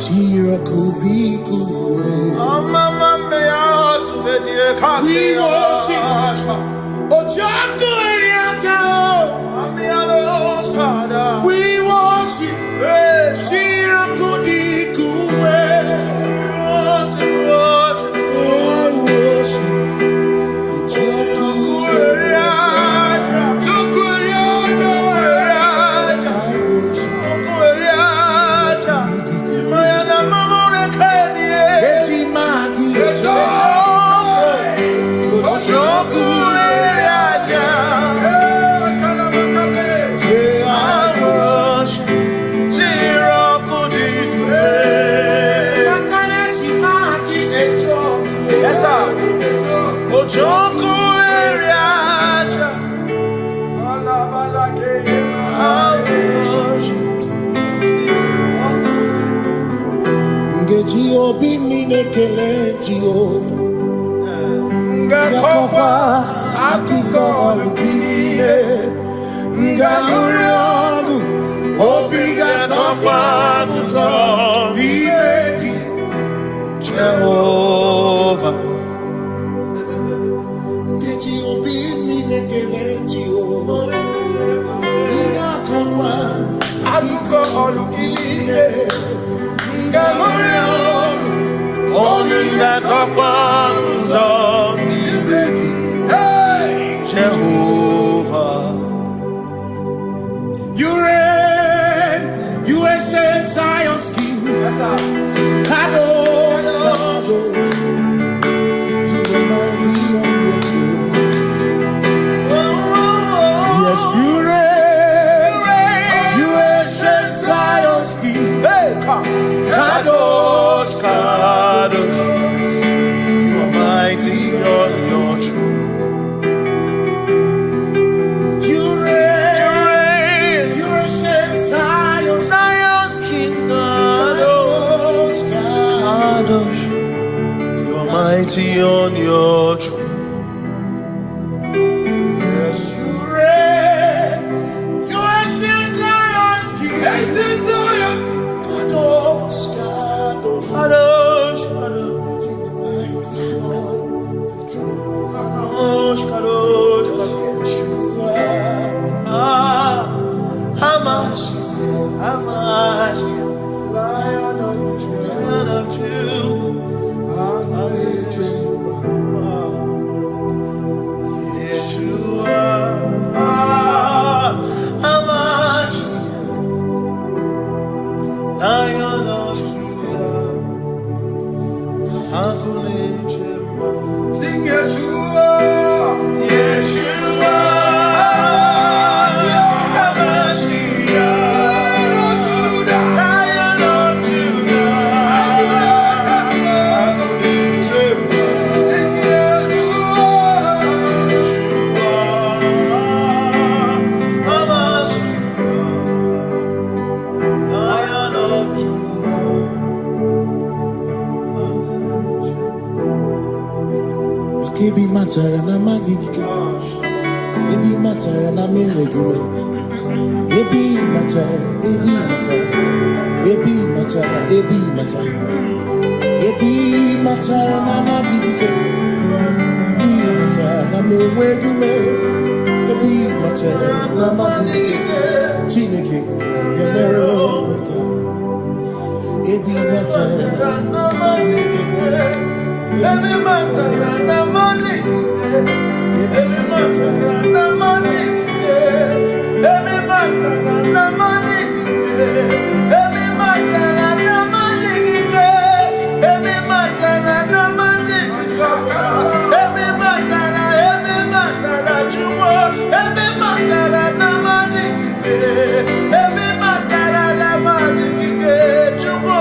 Shiraku viku. We worship. Ojaku eraja. We worship. Shiraku diku. I worship. Ojaku eraja. I worship. Echimaki echoko. Ojaku eraja. Say I worship. Makanechimaki echoko. Yes, sir. Ojoku eriaja. Ngeji obi minekele Jehova. Ngakokwa akiko olukile. Ngamuri ogu obi gatokwa muto ibeki Jehovah. Ngeji obi minekele Jehova. Ngakokwa akiko olukile. Ngamuri ogu Obi gatokwa muto ibeki. Jehovah. You reign, you ancient Zion's king. Yes, sir. Kadosh, mighty on your throne. Yes, you reign. You ancient Zion's king. Ancient Zion. Kadosh, Kadosh, Kadosh, Kadosh. You are mighty on your throne. Kadosh, Kadosh, Kadosh. Hamash, Lion of Judah. Sing Yeshua, Yeshua, Lion of Judah, Lion of Judah, sing Yeshua, Yeshua, Lion of Judah. Ebi matara na magigike, ebi matara na menwegume, ebi matara, ebi matara, ebi matara, ebi matara, ebi matara na magigike, ebi matara na menwegume, ebi matara na magigike, Chineke yemere omega, ebi matara na magigike. Every matter na money, every matter na money, every matter na money, every matter na money, every matter na money, every matter na jumo, every matter na money, every matter na money, jumo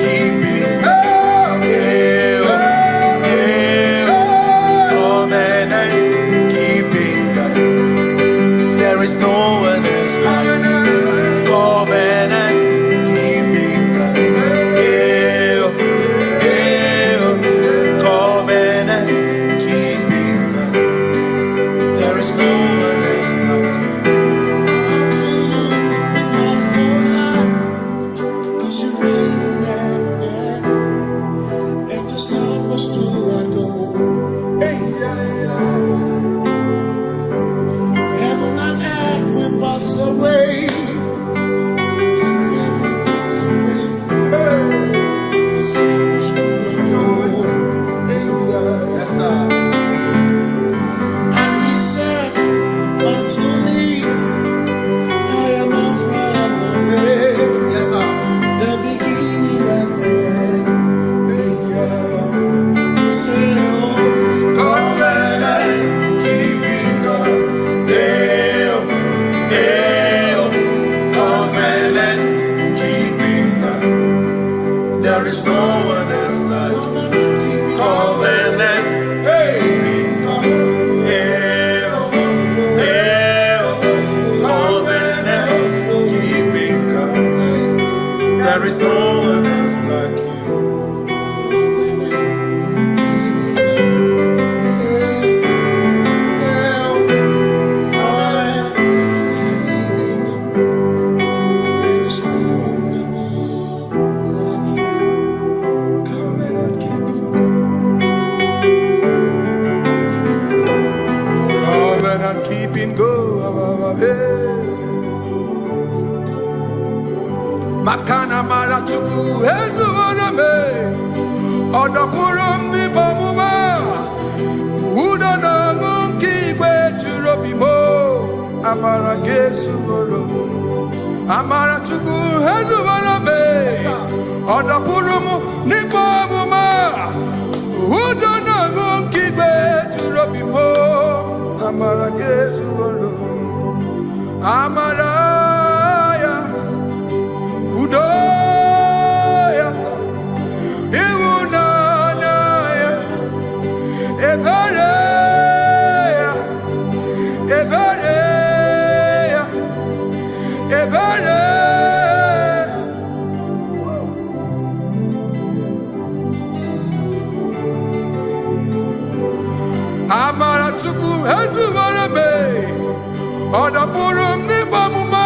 keeping God. Covenant keeping God. There is no one else like covenant keeping God. Covenant keeping God. There is no one else like you. Come to you with my whole heart, 'cause you reign in heaven, and just help us to adore. Hey, yeah, yeah. Heaven and earth will pass away. Forever pass away. Just help us to adore. Hey, yeah. Yes, sir. And he said unto me, I am Alpha and Omega. Yes, sir. The beginning and the end. Hey, yeah. Say, oh, covenant keeping God. Covenant keeping God. There is no one else like covenant keeping God. Covenant keeping God. There is no one else like you. Covenant keeping God. Makana marachuku ezuwaname odapurum ni bamuma udana ngunki gwechurobimo amara gezuworo amara chuku ezuwaname odapurum ni bamuma udana ngunki gwechurobimo amara gezuworo amara Udoya, Iwunanaya, Ebereya, Ebereya, Ebereya. Amara chuku ezuwarabe, odapurum ni bamuma.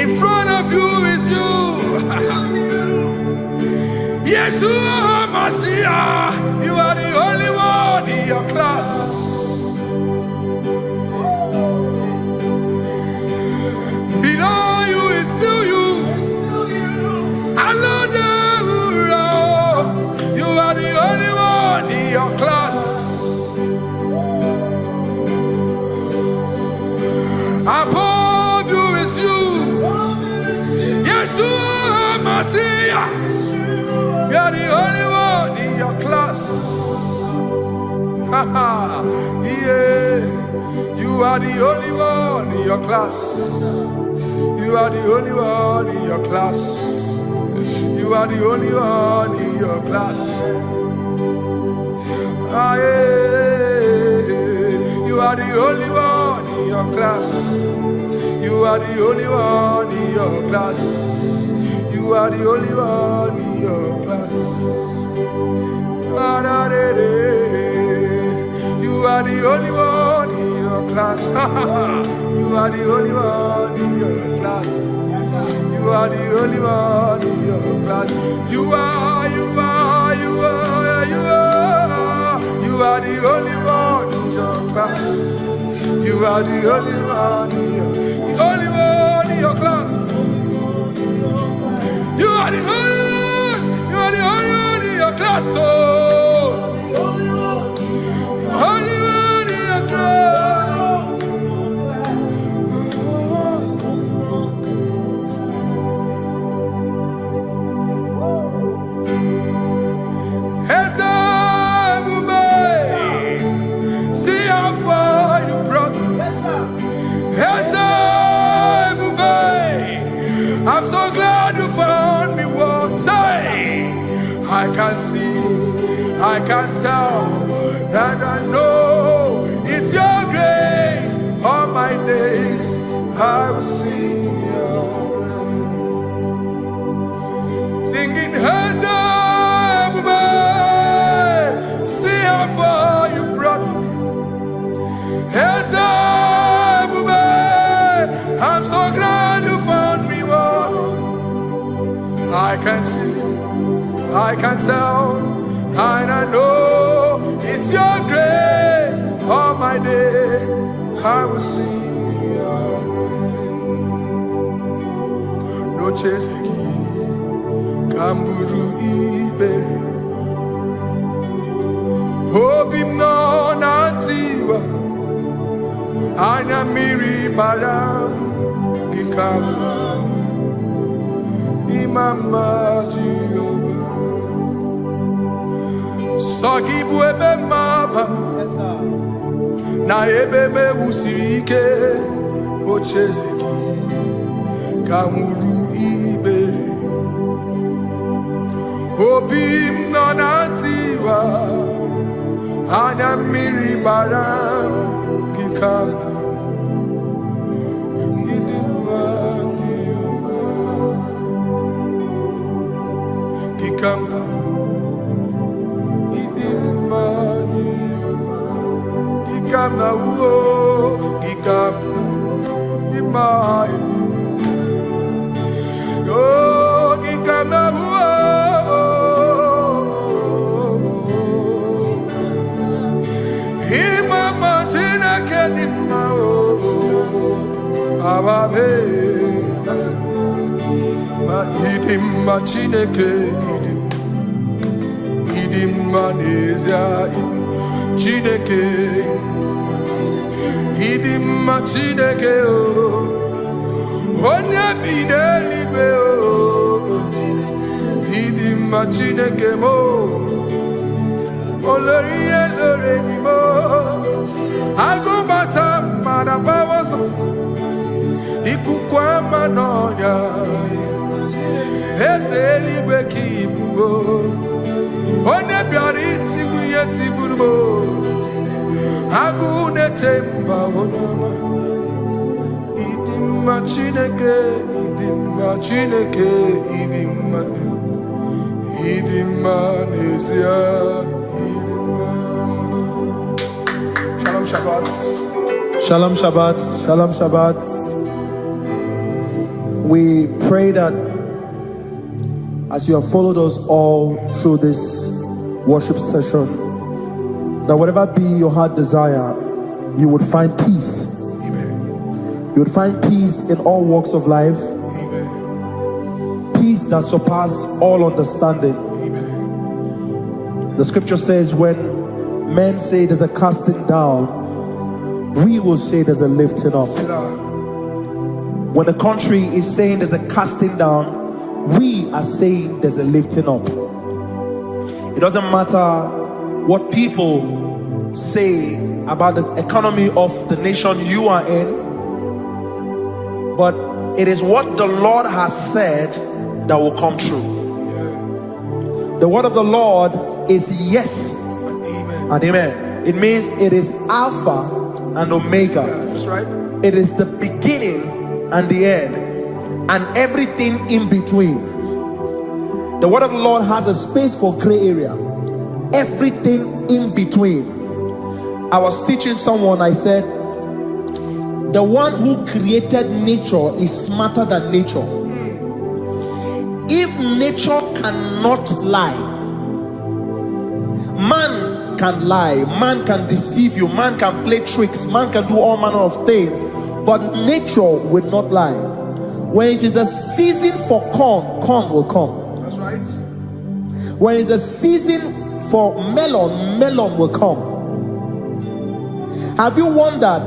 In front of you is you. Yeshua Mashiach, you are the only one in your class. Below you is still you. Hallelujah, you are the only one in your class. Above you is you. Yeshua Mashiach, you are the only one in your class. Yeah, you are the only one in your class. You are the only one in your class. You are the only one in your class. Ah, yeah. You are the only one in your class. You are the only one in your class. You are the only one in your class. Ah, da, da, da. You are the only one in your class. You are the only one in your class. You are the only one in your class. You are the only one in your class. You are the only one in your class. You are the only one in your class. Oh, only one in your class. I'm so glad you found me one day. I can see, I can tell, and I know it's your grace. All my days I will sing your grace. Singing hands up, see how far you brought me. Hands up, I'm so glad you found me one. I can see, I can tell, and I know it's your grace. All my day I will sing your grace. No chesegi, kamburu ibere. Hobim no nantiwa, anya miri baram gikama. Mama Jehovah, Sagibu ebe maba, na ebe me usirike, ochezegi, kamuru ibere, obim nonantiwa, anya miri baram gikama. Chineke idim manezia Chineke idim Chineke o onye bidelibe o idim Chineke mo oloriye loreni mo agubata marabawoso ikukwa manonya ezeligwe kibuo onye bịara itigbu ihe tigburu m agụ na-eche mba onyeọma ịdị mma Chineke ịdị mma Chineke ịdị mma n'ezie ịdị mma. Shalom Shabbat. Shalom Shabbat. Shalom Shabbat. We pray that as you have followed us all through this worship session, that whatever be your heart desire, you would find peace. Amen. You would find peace in all walks of life. Amen. Peace that surpasses all understanding. Amen. The scripture says when men say there's a casting down, we will say there's a lifting up. When the country is saying there's a casting down, we are saying there's a lifting up. It doesn't matter what people say about the economy of the nation you are in, but it is what the Lord has said that will come true. The word of the Lord is yes and amen. It means it is Alpha and Omega. That's right. It is the beginning and the end, and everything in between. The word of the Lord has a space for gray area. Everything in between. I was teaching someone, I said, the one who created nature is smarter than nature. If nature cannot lie, man can lie, man can deceive you, man can play tricks, man can do all manner of things, but nature will not lie. When it is a season for corn, corn will come. That's right. When it's the season for melon, melon will come. Have you wondered,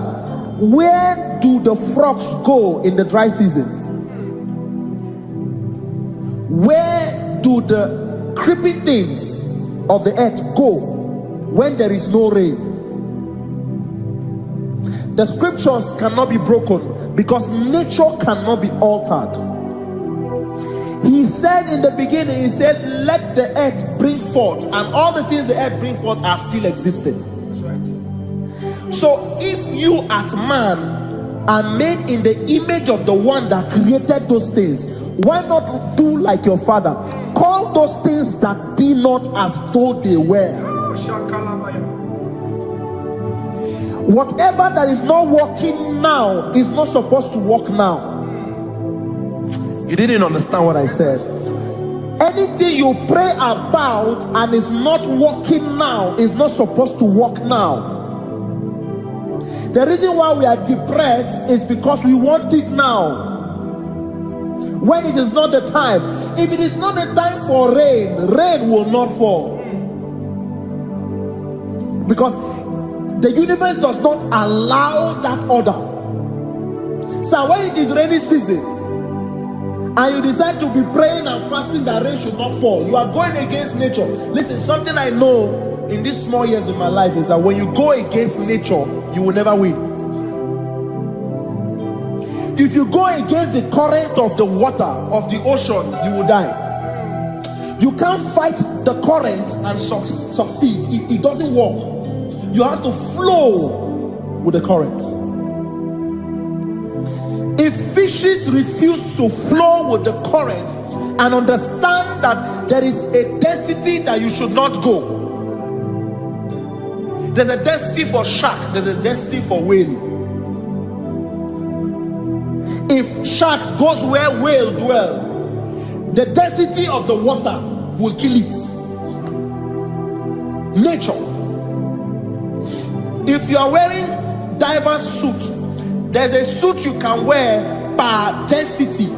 where do the frogs go in the dry season? Where do the creepy things of the earth go when there is no rain? The scriptures cannot be broken because nature cannot be altered. He said in the beginning, he said, let the earth bring forth, and all the things the earth bring forth are still existing. That's right. So if you as man are made in the image of the one that created those things, why not do like your father? Call those things that be not as though they were. Whatever that is not working now is not supposed to work now. You didn't understand what I said. Anything you pray about and is not working now is not supposed to work now. The reason why we are depressed is because we want it now, when it is not the time. If it is not the time for rain, rain will not fall, because the universe does not allow that order. So when it is rainy season and you decide to be praying and fasting that rain should not fall, you are going against nature. Listen, something I know in these small years of my life is that when you go against nature, you will never win. If you go against the current of the water of the ocean, you will die. You can't fight the current and succeed. It doesn't work. You have to flow with the current. If fishes refuse to flow with the current and understand that there is a density that you should not go, there's a density for shark, there's a density for whale. If shark goes where whale dwell, the density of the water will kill it. Nature. If you are wearing diver's suit, there's a suit you can wear per density.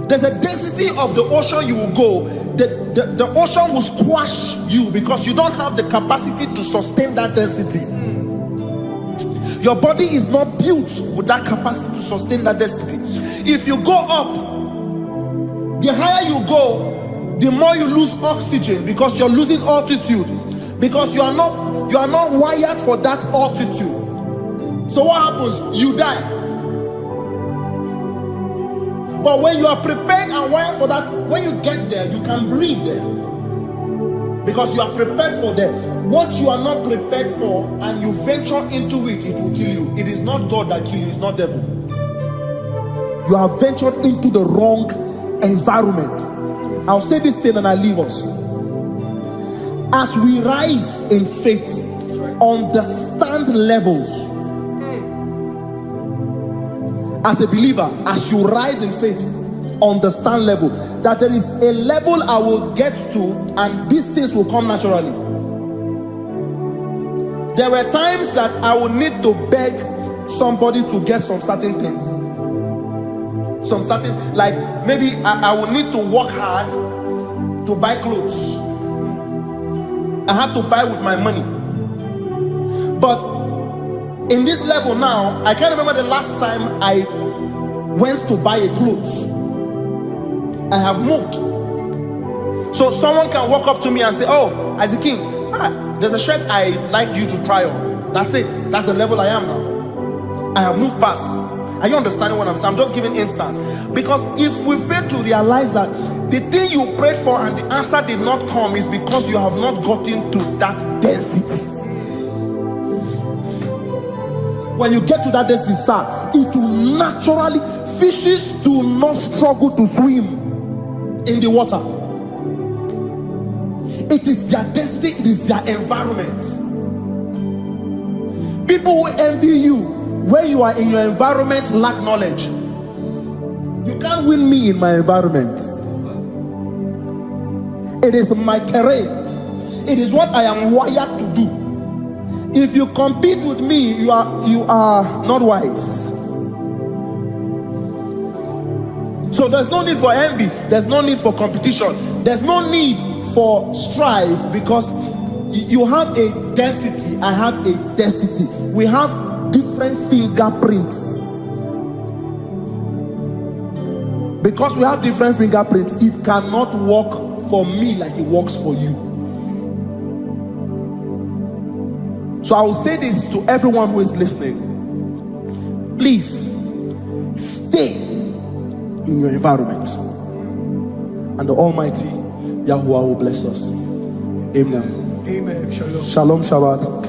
There's a density of the ocean you will go. The ocean will squash you because you don't have the capacity to sustain that density. Your body is not built with that capacity to sustain that density. If you go up, the higher you go, the more you lose oxygen because you're losing altitude, because you are not wired for that altitude. So what happens? You die. But when you are prepared and wired for that, when you get there, you can breathe there, because you are prepared for that. What you are not prepared for and you venture into it, it will kill you. It is not God that kills you, it's not devil. You have ventured into the wrong environment. I'll say this thing and I leave us. As we rise in faith, understand levels. as a believer, as you rise in faith, understand level, that there is a level I will get to and these things will come naturally. There were times that I would need to beg somebody to get some certain things. Some certain, like maybe I would need to work hard to buy clothes. I have to buy with my money. But in this level now, I can't remember the last time I went to buy a clothes. I have moved. So someone can walk up to me and say, oh, as a king, there's a shirt I like you to try on. That's it. That's the level I am now. I have moved past. Are you understanding what I'm saying? I'm just giving instance. Because if we fail to realize that the thing you prayed for and the answer did not come is because you have not gotten to that density. When you get to that density, sir, it will naturally, fishes do not struggle to swim in the water. It is their density, it is their environment. People who envy you when you are in your environment lack knowledge. You can't win me in my environment. It is my terrain. It is what I am wired to do. If you compete with me, you are not wise. So there's no need for envy. There's no need for competition. There's no need for strife, because you have a density. I have a density. We have different fingerprints. Because we have different fingerprints, it cannot work for me like it works for you. So I will say this to everyone who is listening. Please stay in your environment, and the Almighty Yahuwah will bless us. Amen. Amen. Shalom. Shalom Shabbat.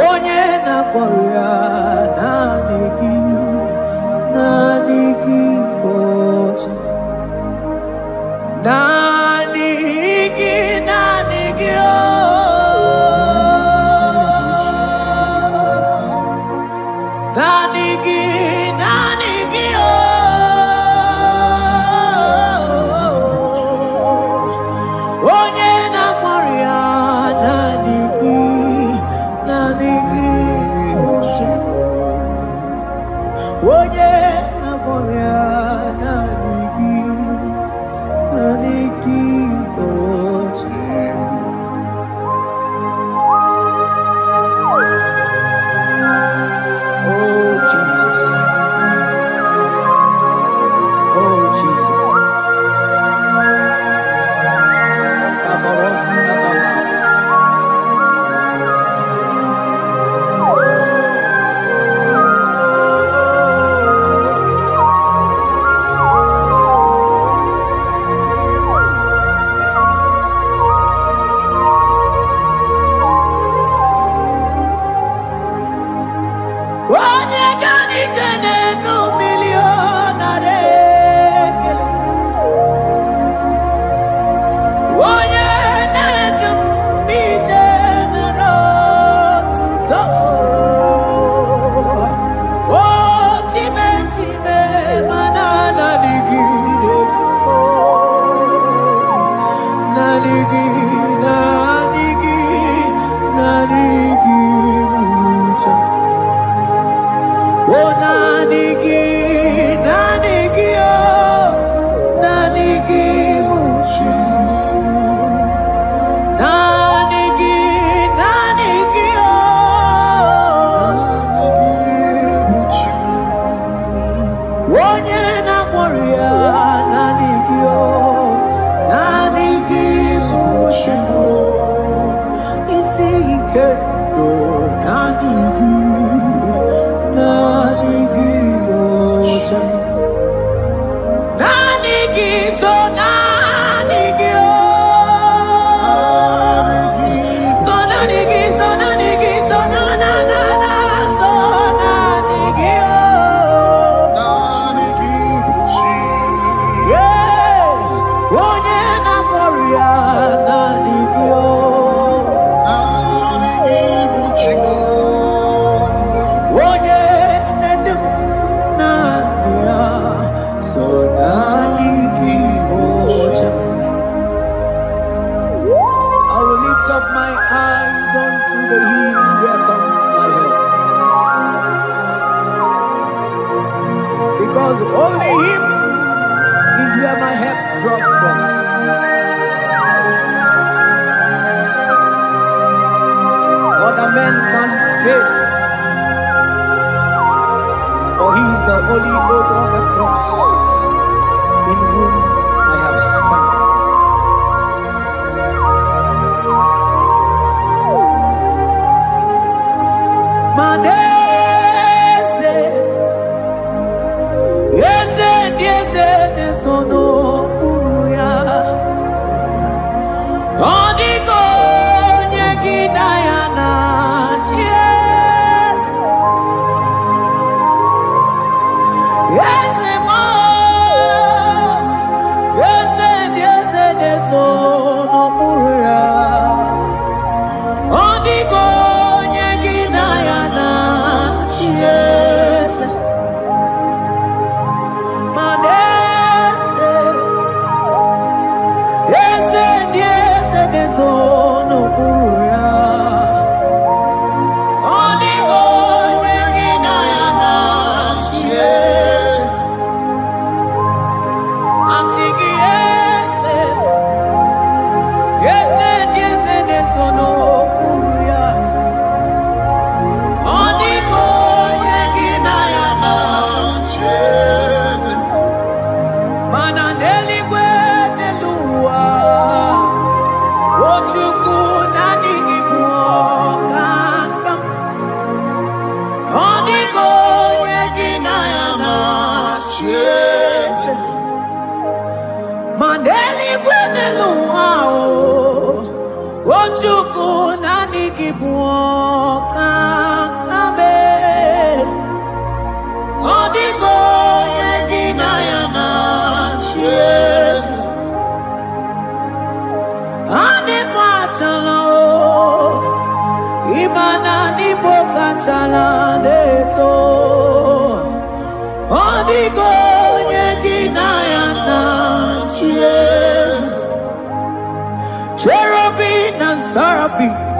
Onye na-akpọrọ ya naanị gị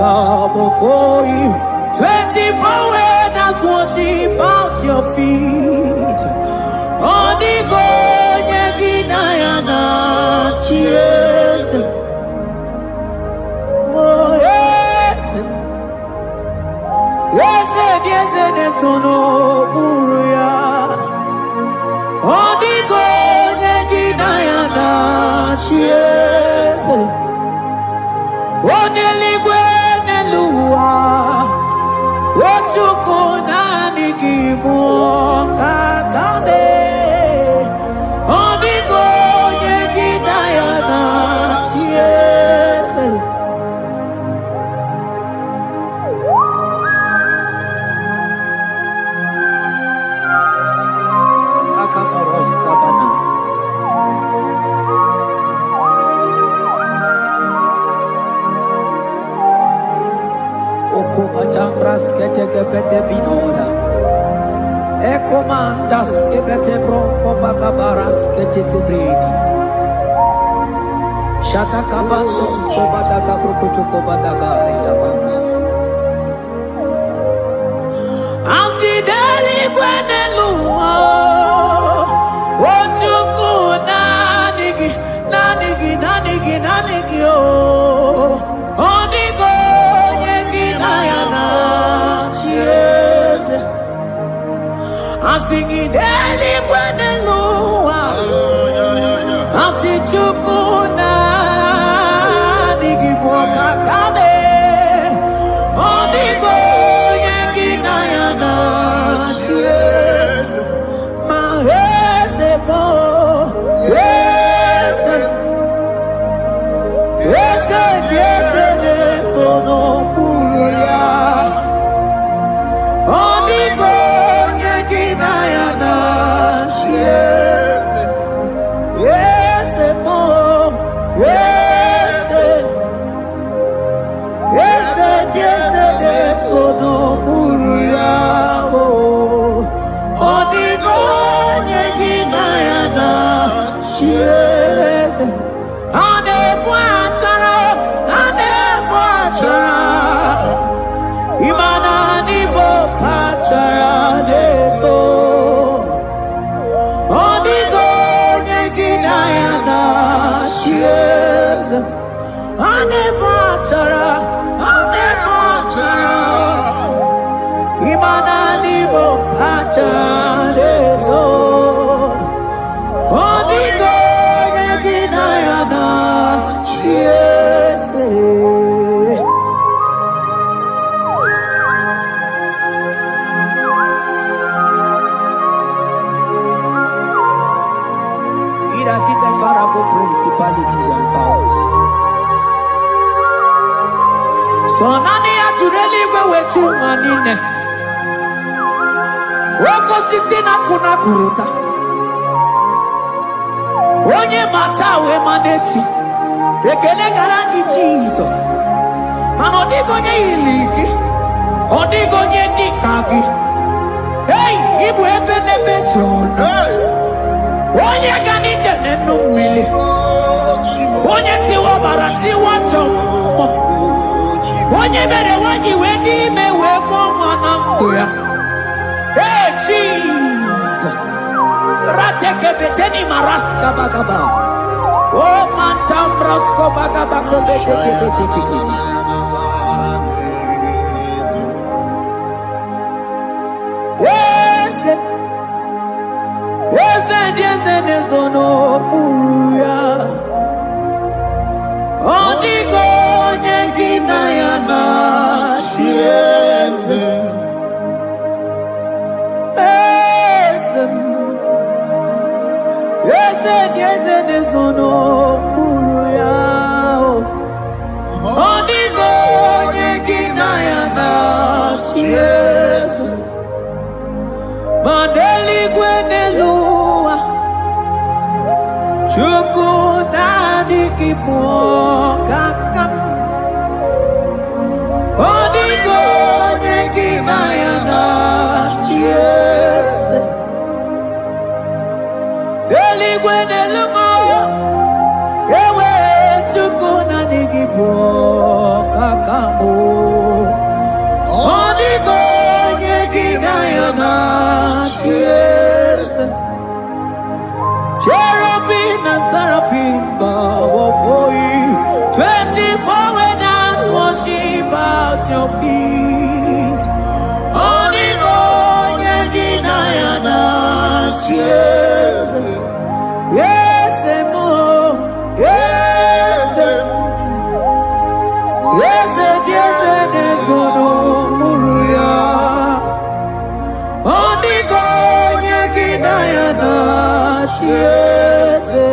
Bow before you, 24 elders worship at your feet. Odigo yeginayana cheers. Oh yes, yes, yes, yes, no buria. Odigo yeginayana cheers. Oneligwe Ochuku nani gibu kakabe Odigo yegidayana tiese comandas que vete bronco bagabaras que te bridi. Shata kabandos kobadaga brukutu kobadaga ida mama. Asideli kweneluma. Ojuku nanigi oh. Onigo nyegi nayana chiese. Asideli kweneluma. Asijuku nanigi boka kame. Onigo nyegi nayana chiese. Mahese mo. Principalities and powers. So nani atureli wetu manine. Woko sisi na kuna kuruta. Onye matawe manechi. Ekele garangi Jesus. Manodigo nye iligi. Odigo nye dikagi. Hey, ibu ebele bejono. Onye gani jene numili. Onye tiwa barati wachomo. Onye mere wanyi wedi mewe moma nambuya. Hey Jesus. Rateke beteni maraska bagaba. Oh mantambrasko bagaba kobeteke betekikiti. Yezenezono uya. Onigo nyengi nayana chiese. Yezenezono uya. Onigo nyengi nayana chiese. Mandeli gwenelua. Chuku nani kipo kakam. Onigo nyeki mayana chiese. Deli gwenelungo. Ewe chuku nani kipo kakamu. Onigo nyeki mayana chiese. Cherubim and seraphim bow before you. 24 elders worship at your feet. Onigo nyegi nayana chiese. Yes, mo. Yes, yes, yes, yes, no muruya. Onigo nyegi nayana chiese.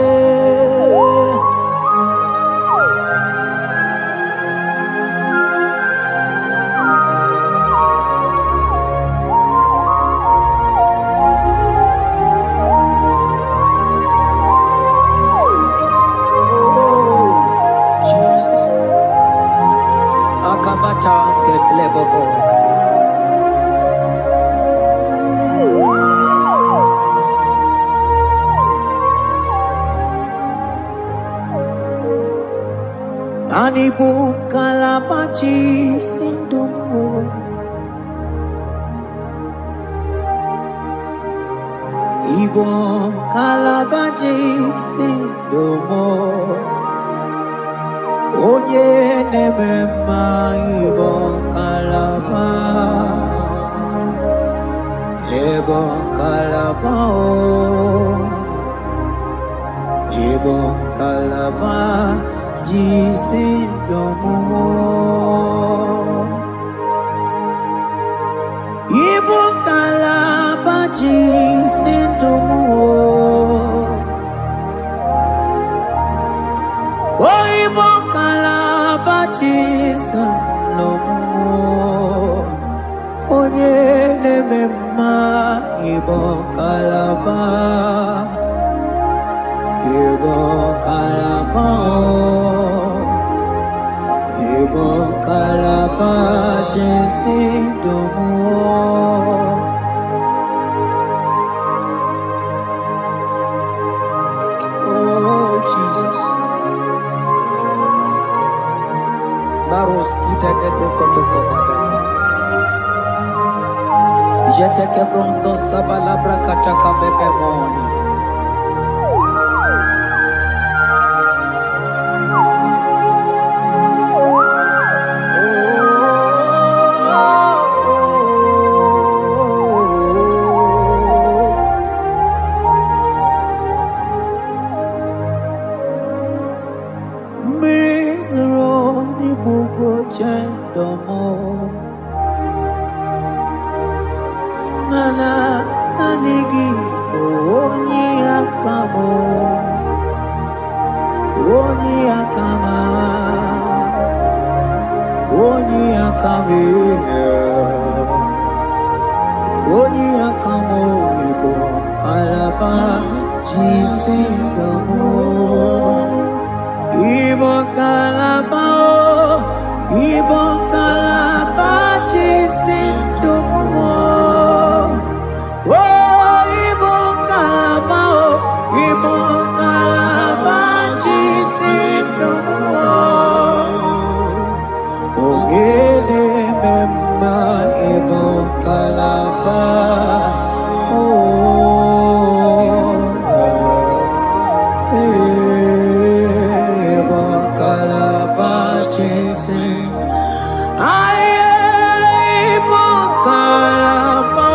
Ibu kalabachi sindumo. Ibu kalabachi sindumo. Onye nemema Ibu kalaba. Ibu kalaba Ibu kalaba jisindomo. Ibu kalaba jisindomo. Oh, Ibu kalaba jisindomo. Onye nemema Ibu kalaba. Ibu kalaba, Ibu kalaba jisindomo. Oh Jesus, Baros kita kedokotoko badana. Jete kebrondo sabalabra kataka bebemoni. Mana nanigi oni akamo, oni akama, oni akame, oni akamo Ibu kalaba jisindomo. Ibu kalaba, Ibu kalaba jisindomo. Oh, Ibu kalaba, Ibu kalaba jisindomo. Ogene memba Ibu kalaba. Ibu kalaba jisin. Ibu kalaba.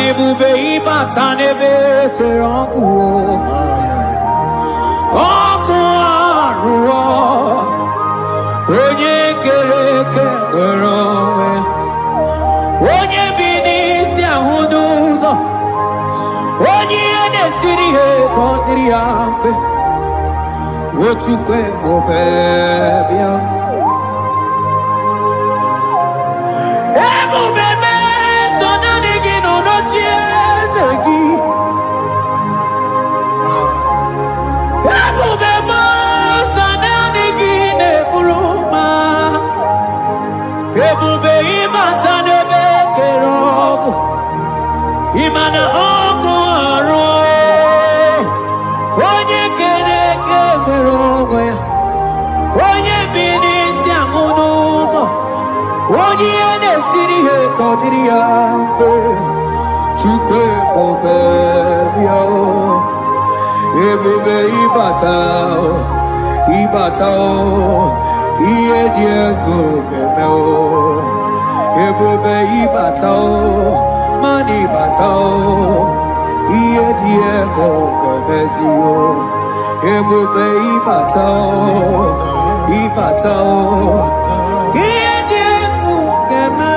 Ebube ịbata n'ebe tere ọkụ arụọ onye kere eke nwere onwe onye bi n'isi ahụ n'ụzọ onye ihe na-esiri ihe ka ọ dịrị ya mfe Ochukwu ebube bịa Imana ọkụ arụ onye kere eke nwere onwe ya onye bi n'isi ahụ n'ụzọ onye ihe na-esiri ihe ka ọ dịrị ya mfe Chukwu ebube bịa ebube ịbata ihe dị ego ga-eme ebube ịbata mana ịbata ihe dị ego ga-emezi ebube ịbata ihe dị ego ga-eme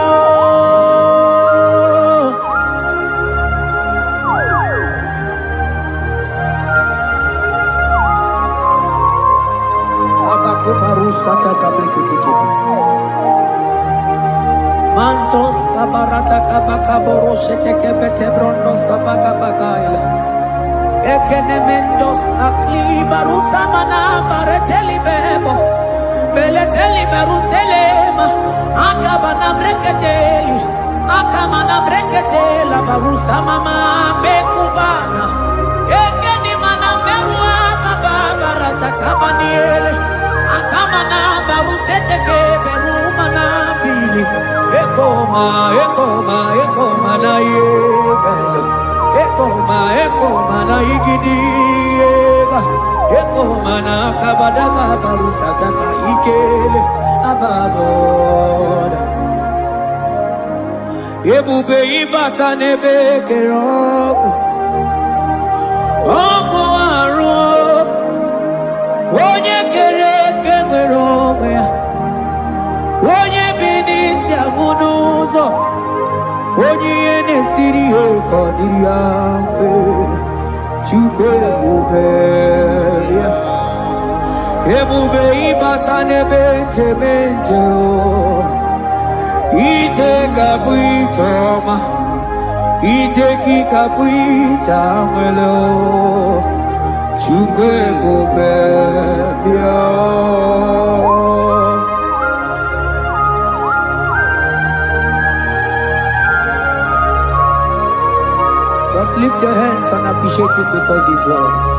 Abakubarusata kabreketekebe Mantos kabarata kabakaborosete kebete brondo sabaga bagaila Ekenemendos akli barusa mana bareteli bebo Beleteli baruselema Akabana breketeli Akamana breketela barusa mama bekubana Ekeni mana berua baba barata kabaniele Akamana barusete keberuma na bili Ekoma na yegalo Ekoma na igidiega Ekoma na kabadaga barusaka ka ikele ababoda Ebube ibata nebe kerobu Oko aru Onye kere eke nwere onwe ya onye bi n'isi ahụ n'ụzọ onye ihe na-esiri ihe ka ọ dịrị ya mfe Chukwu ebube bịa ebube ịbata n'ebe njem ije ga-abụ ije ọma ije gị ga-abụ ije nwere Chukwu ebube bịa Just lift your hands and appreciate Him because He's worthy.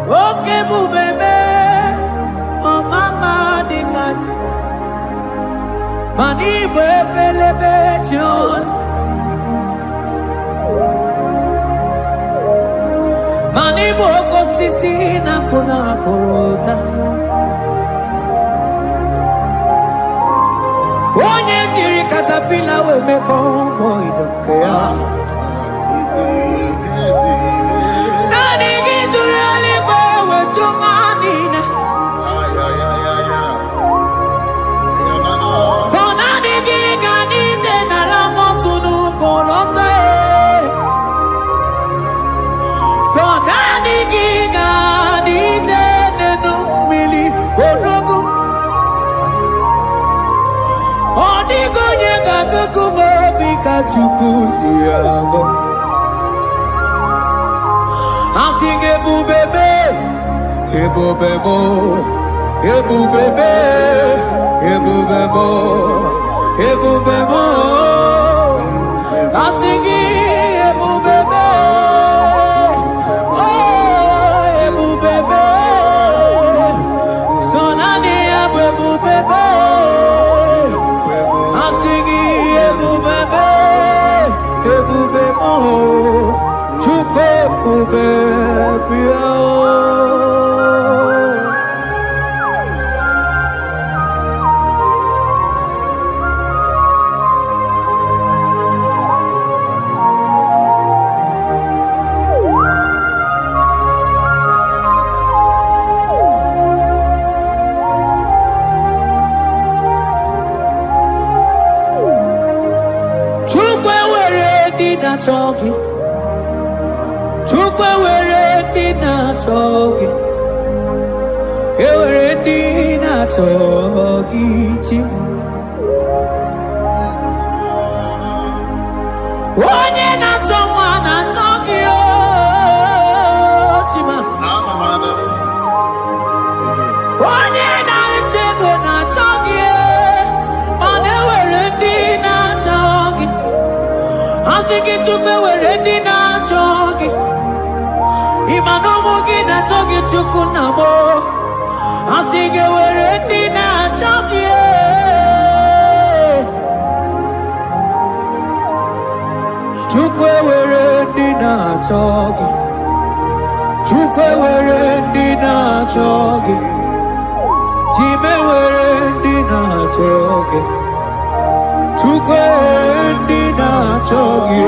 Okay, bubebe, oh mama dikat, mani bebelebe John. Mani boko sisi na kuna korota Onye jiri katapila we me convoy dokea Nani gijuri alikwe we chunganine So nani giganite na la motunu kolota So nani giga ni tene mili odogu Odigo nyega kukumo bika chukusi yango Asige bubebe ebubebo Asige ebubebe Choki Chukwe were dina choki Ewere dina choki chim Onye na choma na choki na-achọ gị Chukwu nna m, asị gị were ndị na-achọ gị. Chukwu ewere ndị na-achọ gị, Chukwu ewere ndị na-achọ gị, Chime ewere ndị na-achọ gị, Chukwu ewere ndị na-achọ gị.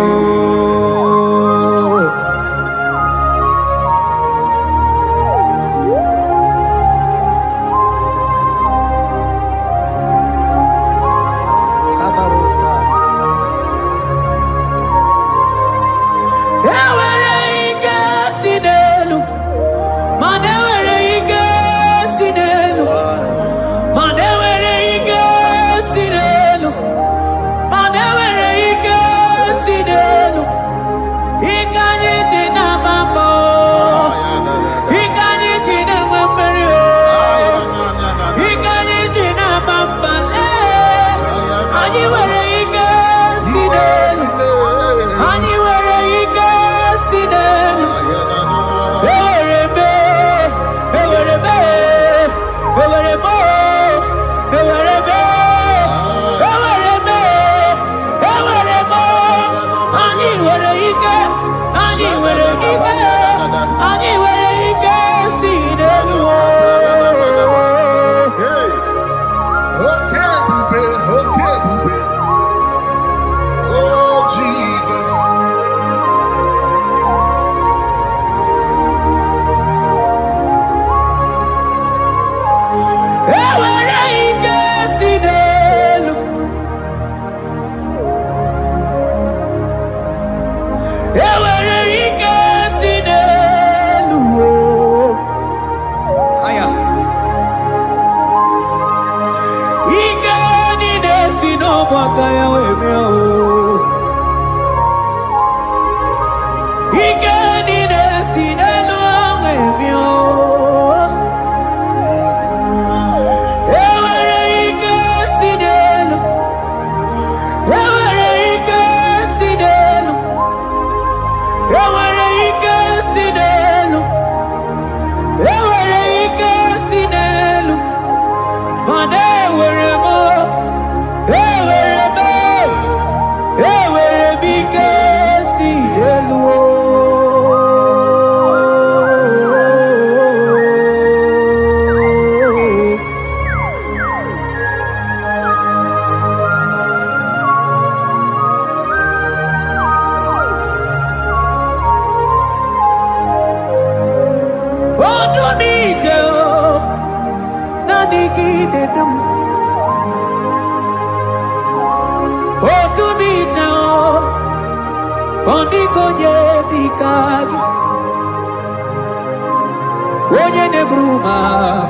Onye nebruma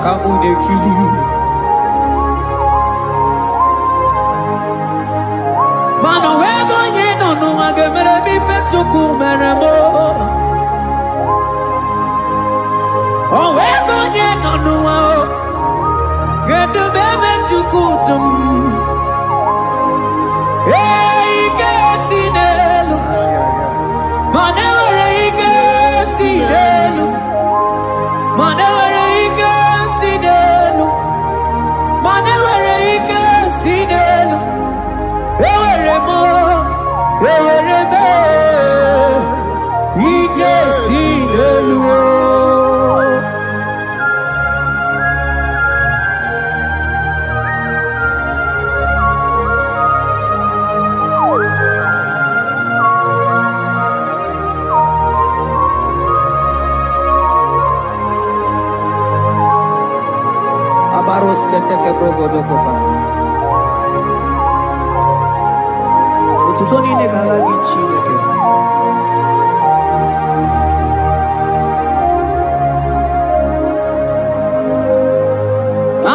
kamunekili mano wego nye nonu agemere mi fetuku meremo o wego nye nonu ao gedu bebe chukudum ike sinelu manewere ike sinelu manewere ike sinelu manewere ike sinelu ewere mo ewere be ike sinelu Abaros keteke brogodo kopana ututoni ne galagi chineke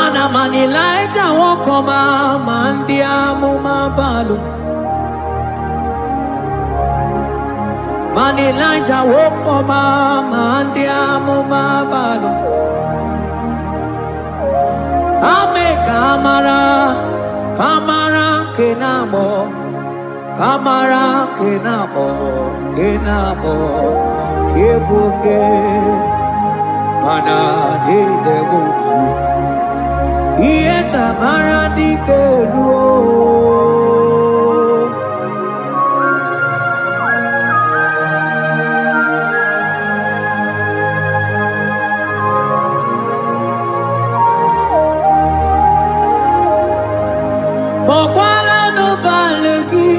ana manilaita wokoma mandiamu mabalu manilaita wokoma mandiamu mabalu Ame kamara, kamara kenamo, kamara kenamo, kenamo, kebuke. mana de debu iye tamara dikelu mokwala no balegi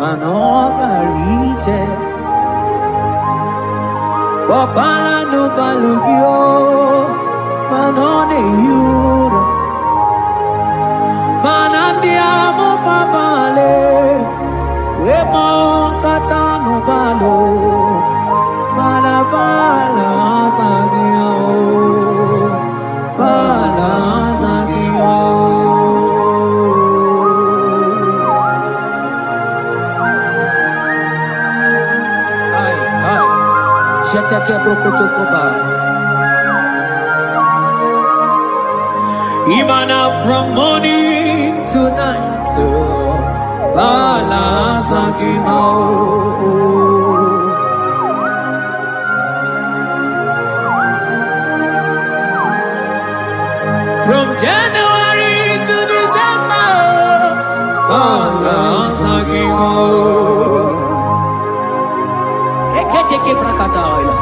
ano barije mokwala no balugio manone yura manandia mo pamale we mo katano balo manabala sagio bala sagio ai jete que brokotokoba Imana from morning to night, balasagimo. From January to December, balasagimo. Eketeke brakadaila.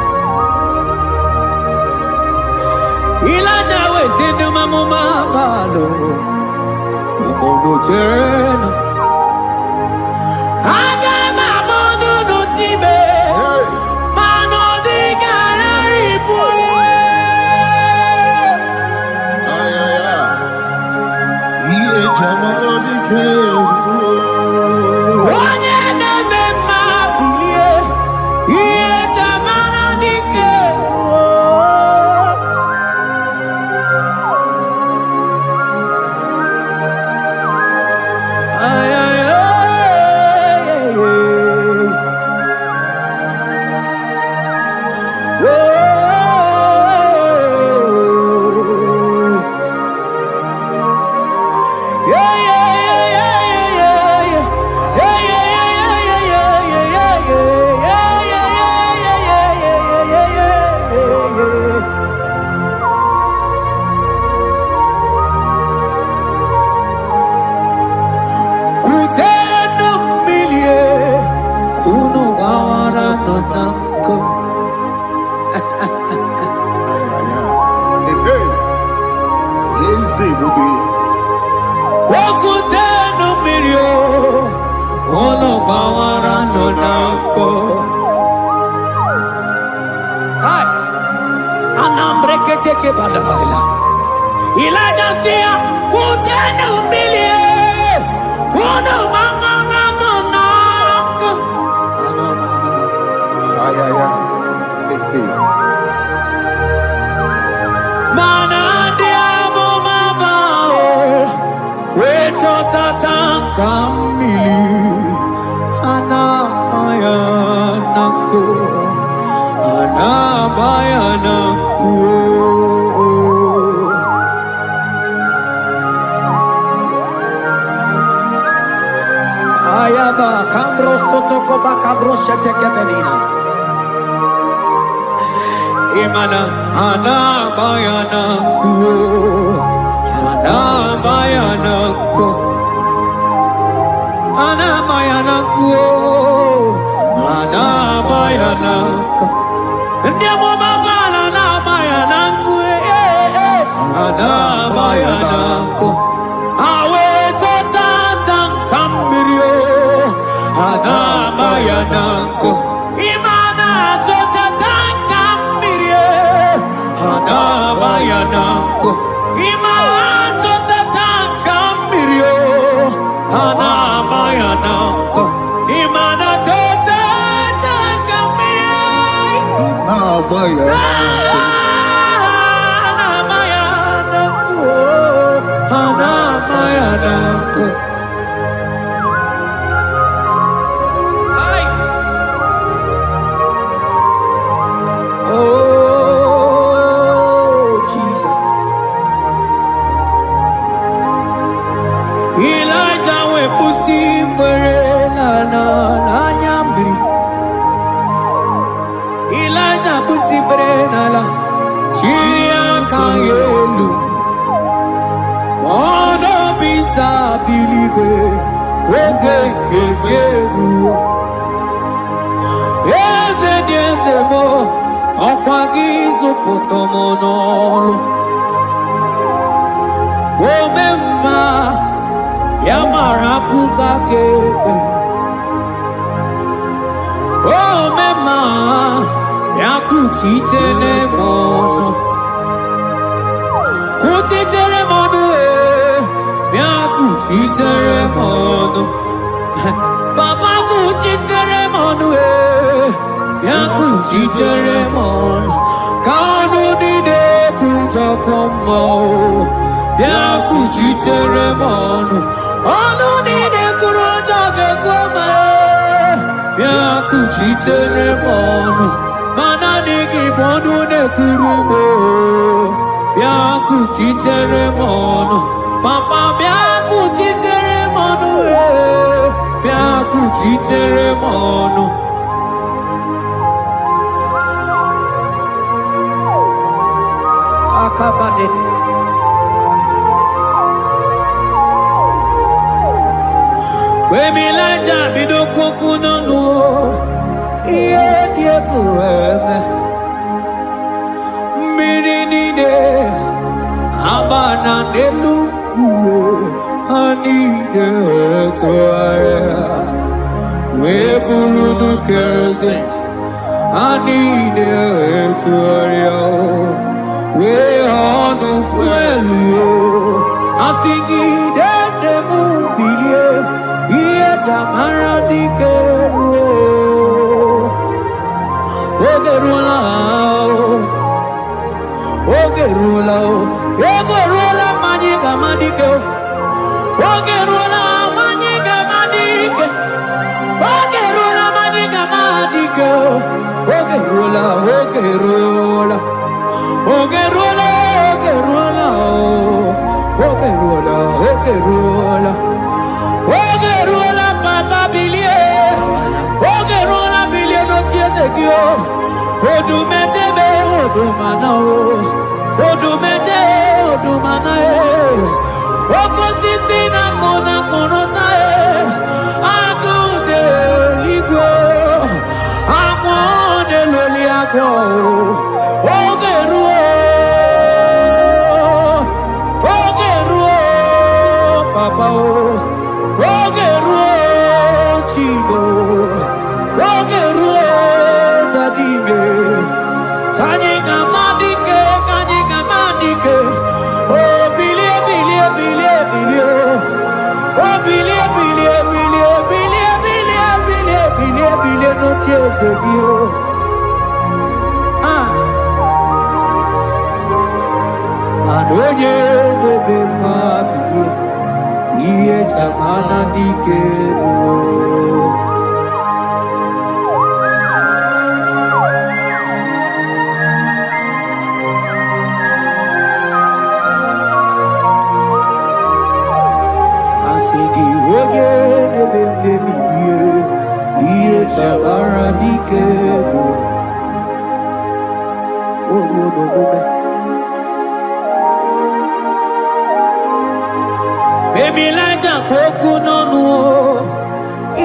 Ilaja wezinu mamuma balo Umono jena Aga mamono no time Mano di gara ripu Ile jamaro di keu Onye neme mabilie Iye tamana di keu Ilaja sia kutena umilie kuno mama ramonako mana diamo mama weto tatanka mili ana mayanako Ayaba kambro sotoko bakabro sheteke benina Imana ana bayana kuo ana bayana ko ana bayana kuo ana bayana ko ndiamo mabala na bayana kuo ana bayana ko awe totata kambirio ana bayana ko imana totata kambirie ana bayana ko imana totata kambirio ana bayana ko imana totata kambirie ana bayana ko Elijah busi brena la oge nke ga-eruo. Eze dị eze m, ọkwa gị zụpụta m n'ọlụ. Ome mma, ya mara akụkọ aka ekpe. Ome mma, ya kụchitere m ọnụ. Kụchitere m ọnụ, ya kụchitere m ọnụ. Papa kụchitere m ọnụ, ya kụchitere m ọnụ. Ka ọnụ niile kwujọkọ mma o, ya kụchitere m ọnụ. Ọnụ niile kwuru ụjọ ga-ekwe ma ya kụchitere m ọnụ. Mana adịghị bụ ọnụ na-ekwuru m o, ya kụchitere m ọnụ. Papa bịa kụchitere m ọnụ, bịa kụchitere m ọnụ. Akabade Wemilaja bido kwoku n'ọnụ, ihe dị egwu eme. Mmiri niile agba na n'elu nkwụ, ha niile tụgharịa wee bụrụ n'kerozin. Ha niile tụgharịa wee ọnụ fuelu. Asị gị dede m bilie, ihe jamara dike ruo. Oge ruola o, oge ruola o, ego ruola mmanya ga-ama dike o. Oge ruola mmanya ga-ama dike. Oge ruola mmanya ga-ama dike o. Oge ruola, oge ruola. Oge ruola, oge ruola o. Oge ruola, oge ruola. Oge ruola papa bilie. Oge ruola bilie n'ochi eze gị o. Odumetebe odumana o. Odumete odumana e. Okosisi na kona konota e. Agụde igwe. Agwọ n'eloli agwọ o. Oge ruo. Oge ruo papa o. Oge ruo chido. Oge ruo dadime. Kanye gamadike, kanye gamadike. Oh bilie bilie bilie bilie. Oh bilie bilie bilie bilie bilie bilie bilie bilie no cheze bio. Ah. Adonye bebe ma bilie. Iye chamana dike ruo. Chabara dike Baby Lighter koku n'ọnụ,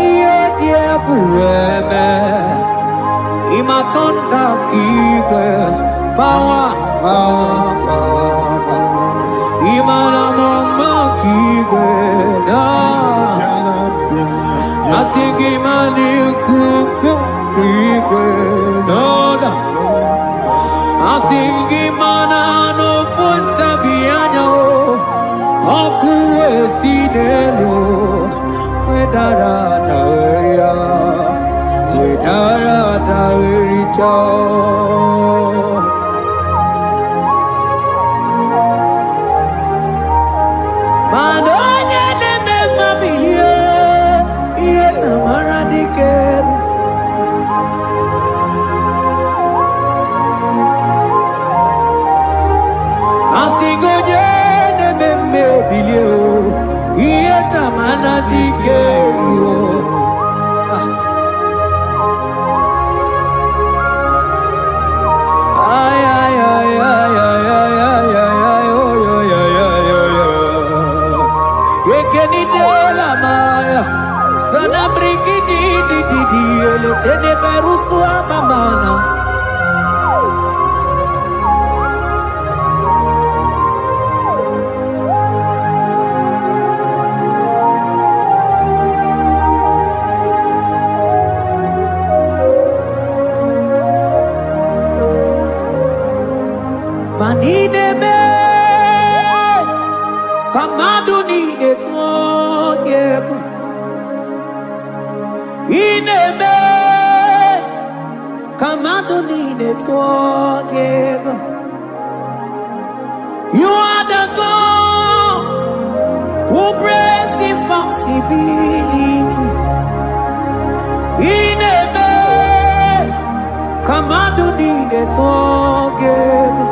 ihe dị egwu eme. Ịma tọnda ka igwe bawa bawa bawa. Ịma na mama ka igwe daa. Asị gị mani kuku igwe n'ọda. Asị gị mana n'ofu ntabi anya o. Ọkụ esi n'elu wedara daweria, wedara dawericha. Mana onye na-eme mmabilie, ihe tamara dike. Asị gị onye na-eme mmebilie o, ihe tamara dike o. Manideme, kamadu nide tuogeko. Ineme, kamadu nide tuogeko. You are the God who breaks impossibilities. Ineme, kamadu nide tuogeko.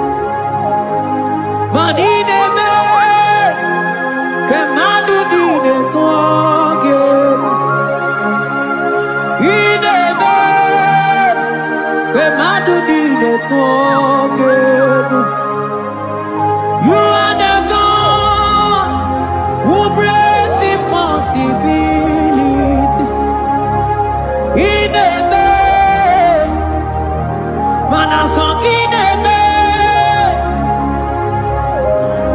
Manideme, kamadu nide tuogeko. Ineme, kamadu nide tuogeko. You are the God who breaks impossibility. Ineme, manasong ineme.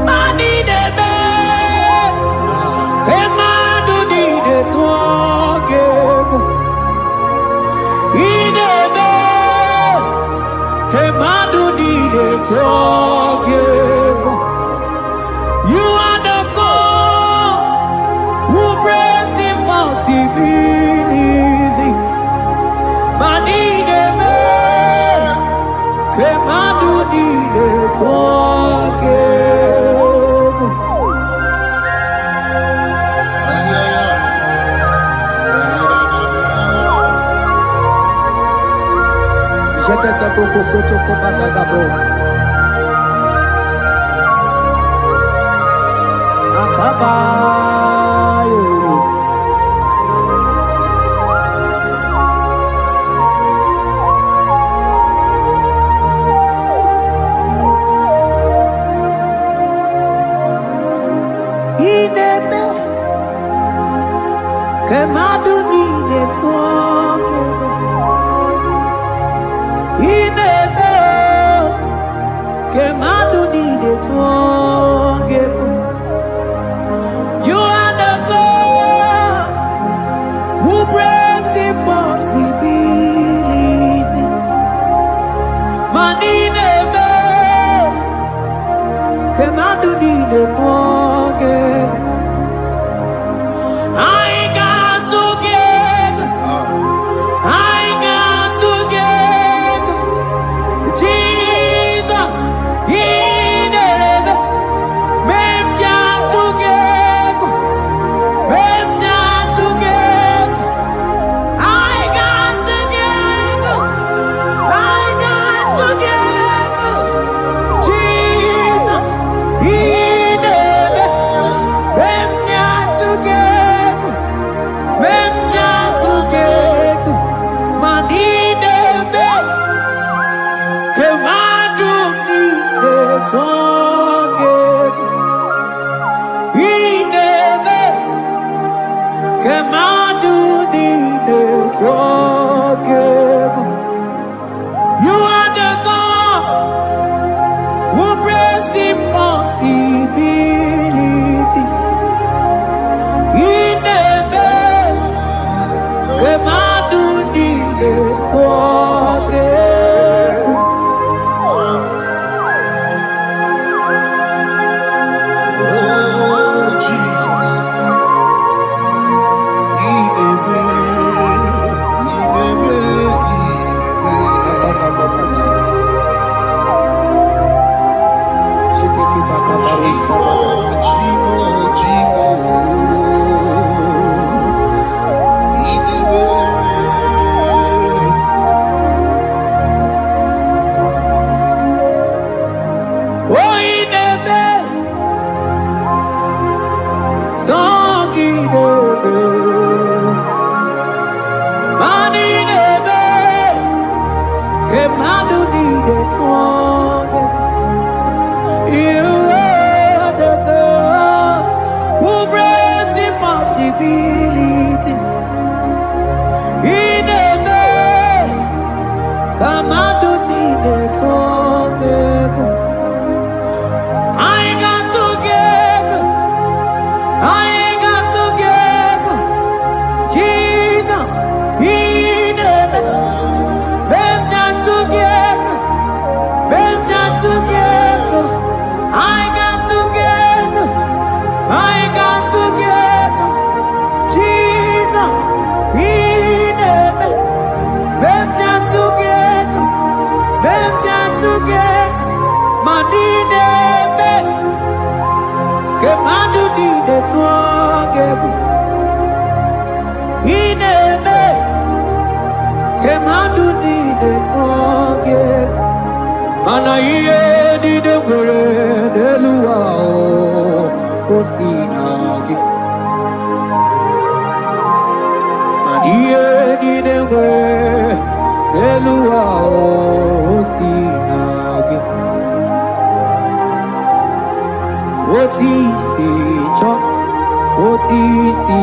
Manideme, kamadu nide tuogeko. Ineme, kamadu nide tuogeko. You are the God who breaks impossibilities. Manideme, kamadu nide tuogeko. Jetete boko soto komadagabo. Akabayo. Ineme, kamadu nide tuogeko. Ineme, kamadu nide tuogeko. You are the God who breaks impossibilities. Manideme, kamadu nide tuogeko. I got together. I got together. Jesus, Ineme, mem jam together. Mem jam together. I got together. I got together. Jesus, Ineme, mem jam together. Mem jam together. Manideme, kamadu nide tuogeko. Ineme, kamadu nide tuogeko. You are the God who breaks impossibilities. Ineme, kamadu nide tuogeko. Jetete bakabaru sababa. Oh, ineme, songideme. Manideme, kamadu nide tuogeko. You are the God who breaks impossibilities. Ineme, etoge mana iye dide gwere n'eluwa o si n'agị mana iye dide gwere n'eluwa o si n'agị oti si chọ oti si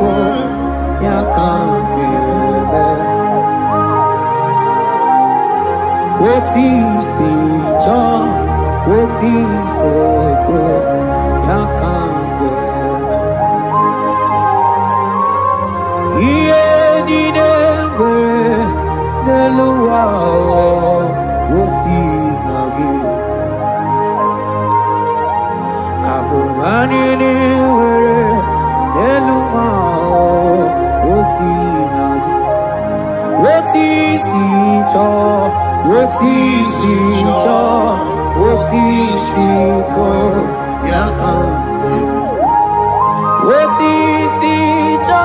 kọ ya ka mmemme oti si chọ oti si kọ ya ka mmemme ihe niile nwere n'elu ụwa o si na gị akụma niile nwere n'elu ụwa o si na gị oti si chọ oti si chọ oti si kọ ya ka mmemme oti si chọ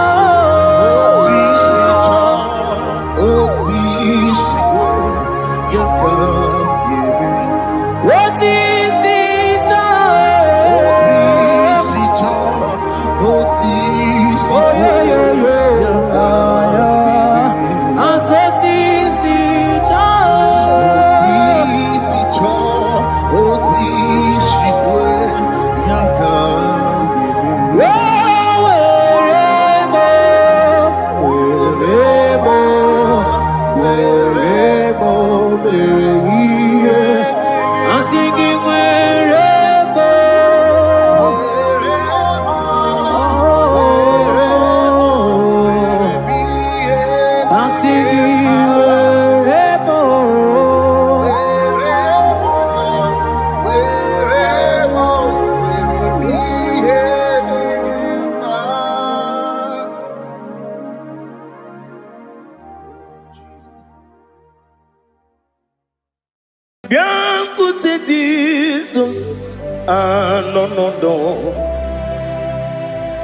Biancote Jesus anonodo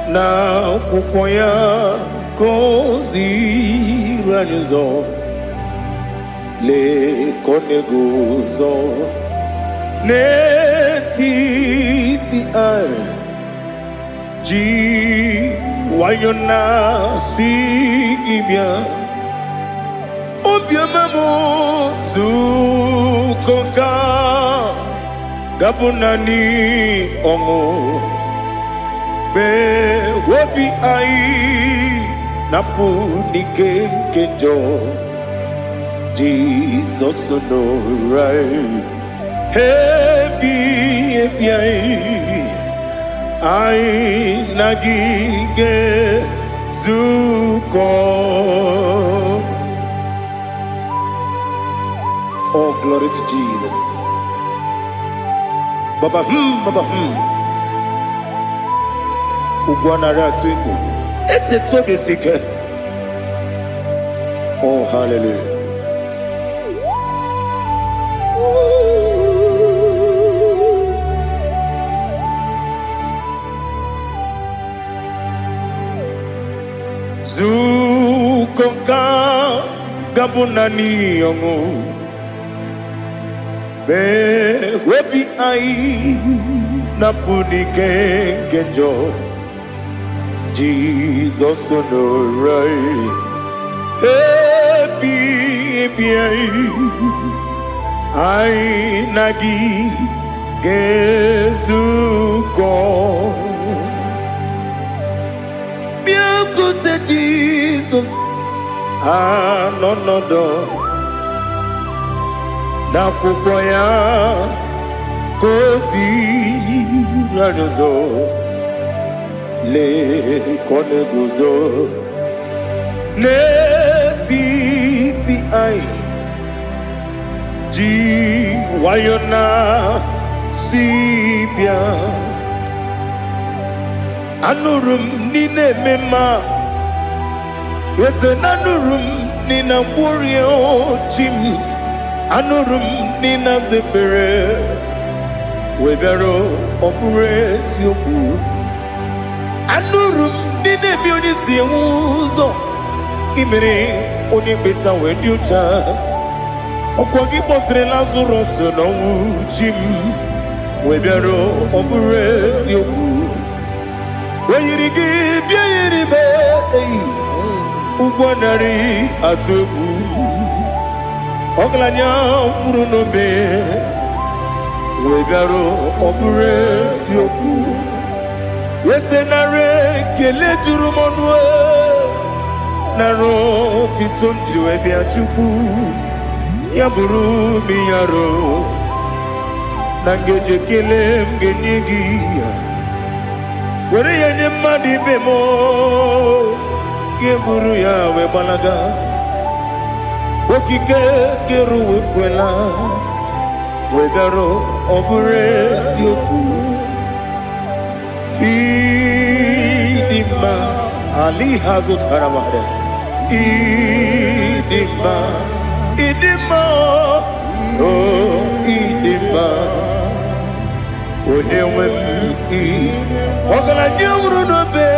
na kukoya kozi ranizo le koneguzo netiti ai ji wayona sigibia obiamamu zukoka gabunani ongo be wobi ai napunike kenjo Jesus no right hebi ai nagige zuko. Oh, glory to Jesus. Baba Baba Ugwanara twingu. Ete toge sike. Oh, hallelujah. Zukonka gabunani yongu. Be webi ai napunike kenjo Jesus no right happy ai nagi gezuko biancote Jesus anonodo na kukoya kozi ranizo le koneguzo netiti ai ji wayona sibia anurum nine mema yese nanurum nina kurio chim anurum nina zepere webero opure sioku anurum nine bioni siuzo imere oni beta weducha ọkwa gị kpọtere Lazarus n'ọnwụ chi m wee bịara ọ bụrụ eziokwu o yiri gị bịa yiri be ụgwọ narị atụ egwu ọgaranya mkpụrụ n'obe wee bịara ọ bụrụ eziokwu ese narị ekele juru m ọnụ narị otito m jiri wee bịa Chukwu ya bụrụ m ya ro na ngeji ekele m ga-enye gị ya were ya nye mmadụ ibe m ga-eburu ya wee gbalaga okike kere uwe kwela wee bịara ọ bụrụ eziokwu ịdị mma ali ha zụtara mmadụ ịdị mma idima oh idima onye nwe m ọgaranya nwụrụ n'obe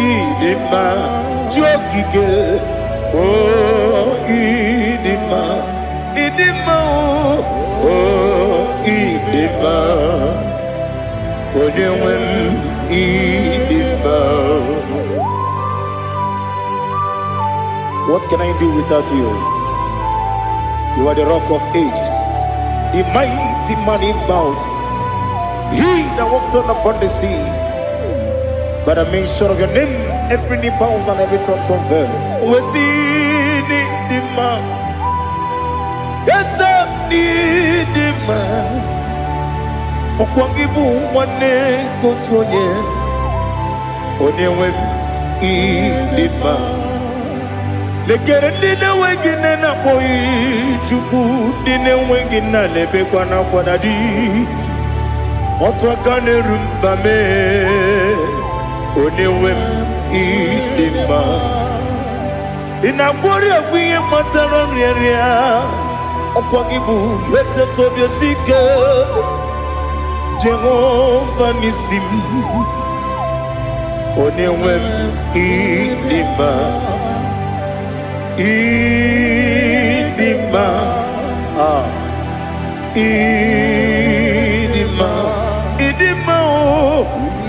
idima ji okike oh idima idima oh idima onye nwe m idima. What can I do without you? You are the rock of ages, the mighty man in battle. He that walked on upon the sea. By the mention of your name, every knee bows and every tongue confess. We see the man. Yes, I need the man. Okwangibu wane kotonye. Onyewe the man. Lekere ndị na-enweghị nne na-akpọghị Chukwu ndị na-enweghị nna na-ebekwa n'akwa na di otu aka na-eru mba mee onye nwe m ịdị mma ị na-agwọrị ọgwụ ihe kpatara nrịarịa ọkwa gị bụ eteta obi esi ike Jehova n'isi m onye nwe m ịdị mma idima idima idima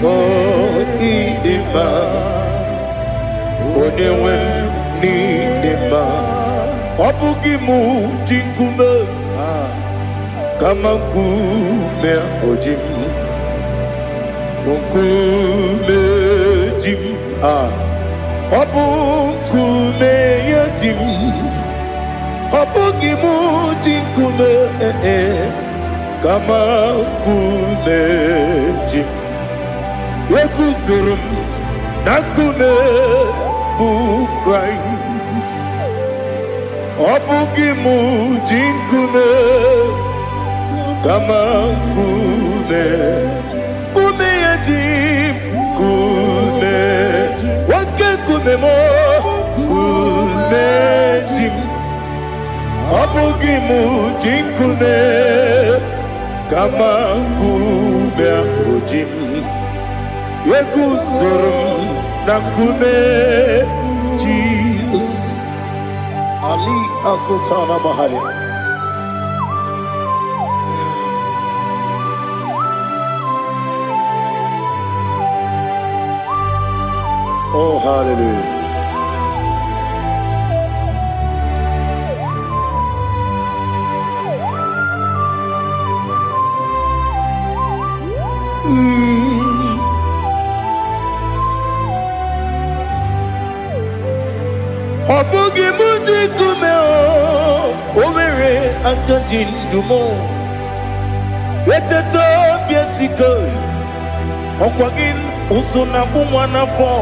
oh idima onye nwe m n'idima ọ bụghị mụ ji nkume kama nkume oji m nkume ji m ọ bụ nkume ya ji m ọ bụghị m ji nkume kama nkume ji m eguzoro m na nkume bụ Kraịst ọ bụghị m ji nkume kama nkume nkume ya ji m nkume kume mo kume jim abugi mu jinkume kama kume akujim yekusurum na kume Jesus Ali Asultana Mahali. Oh, hallelujah. Obugi muji kume o mere akajin dumo eteto biesiko okwagin usuna bumwana fo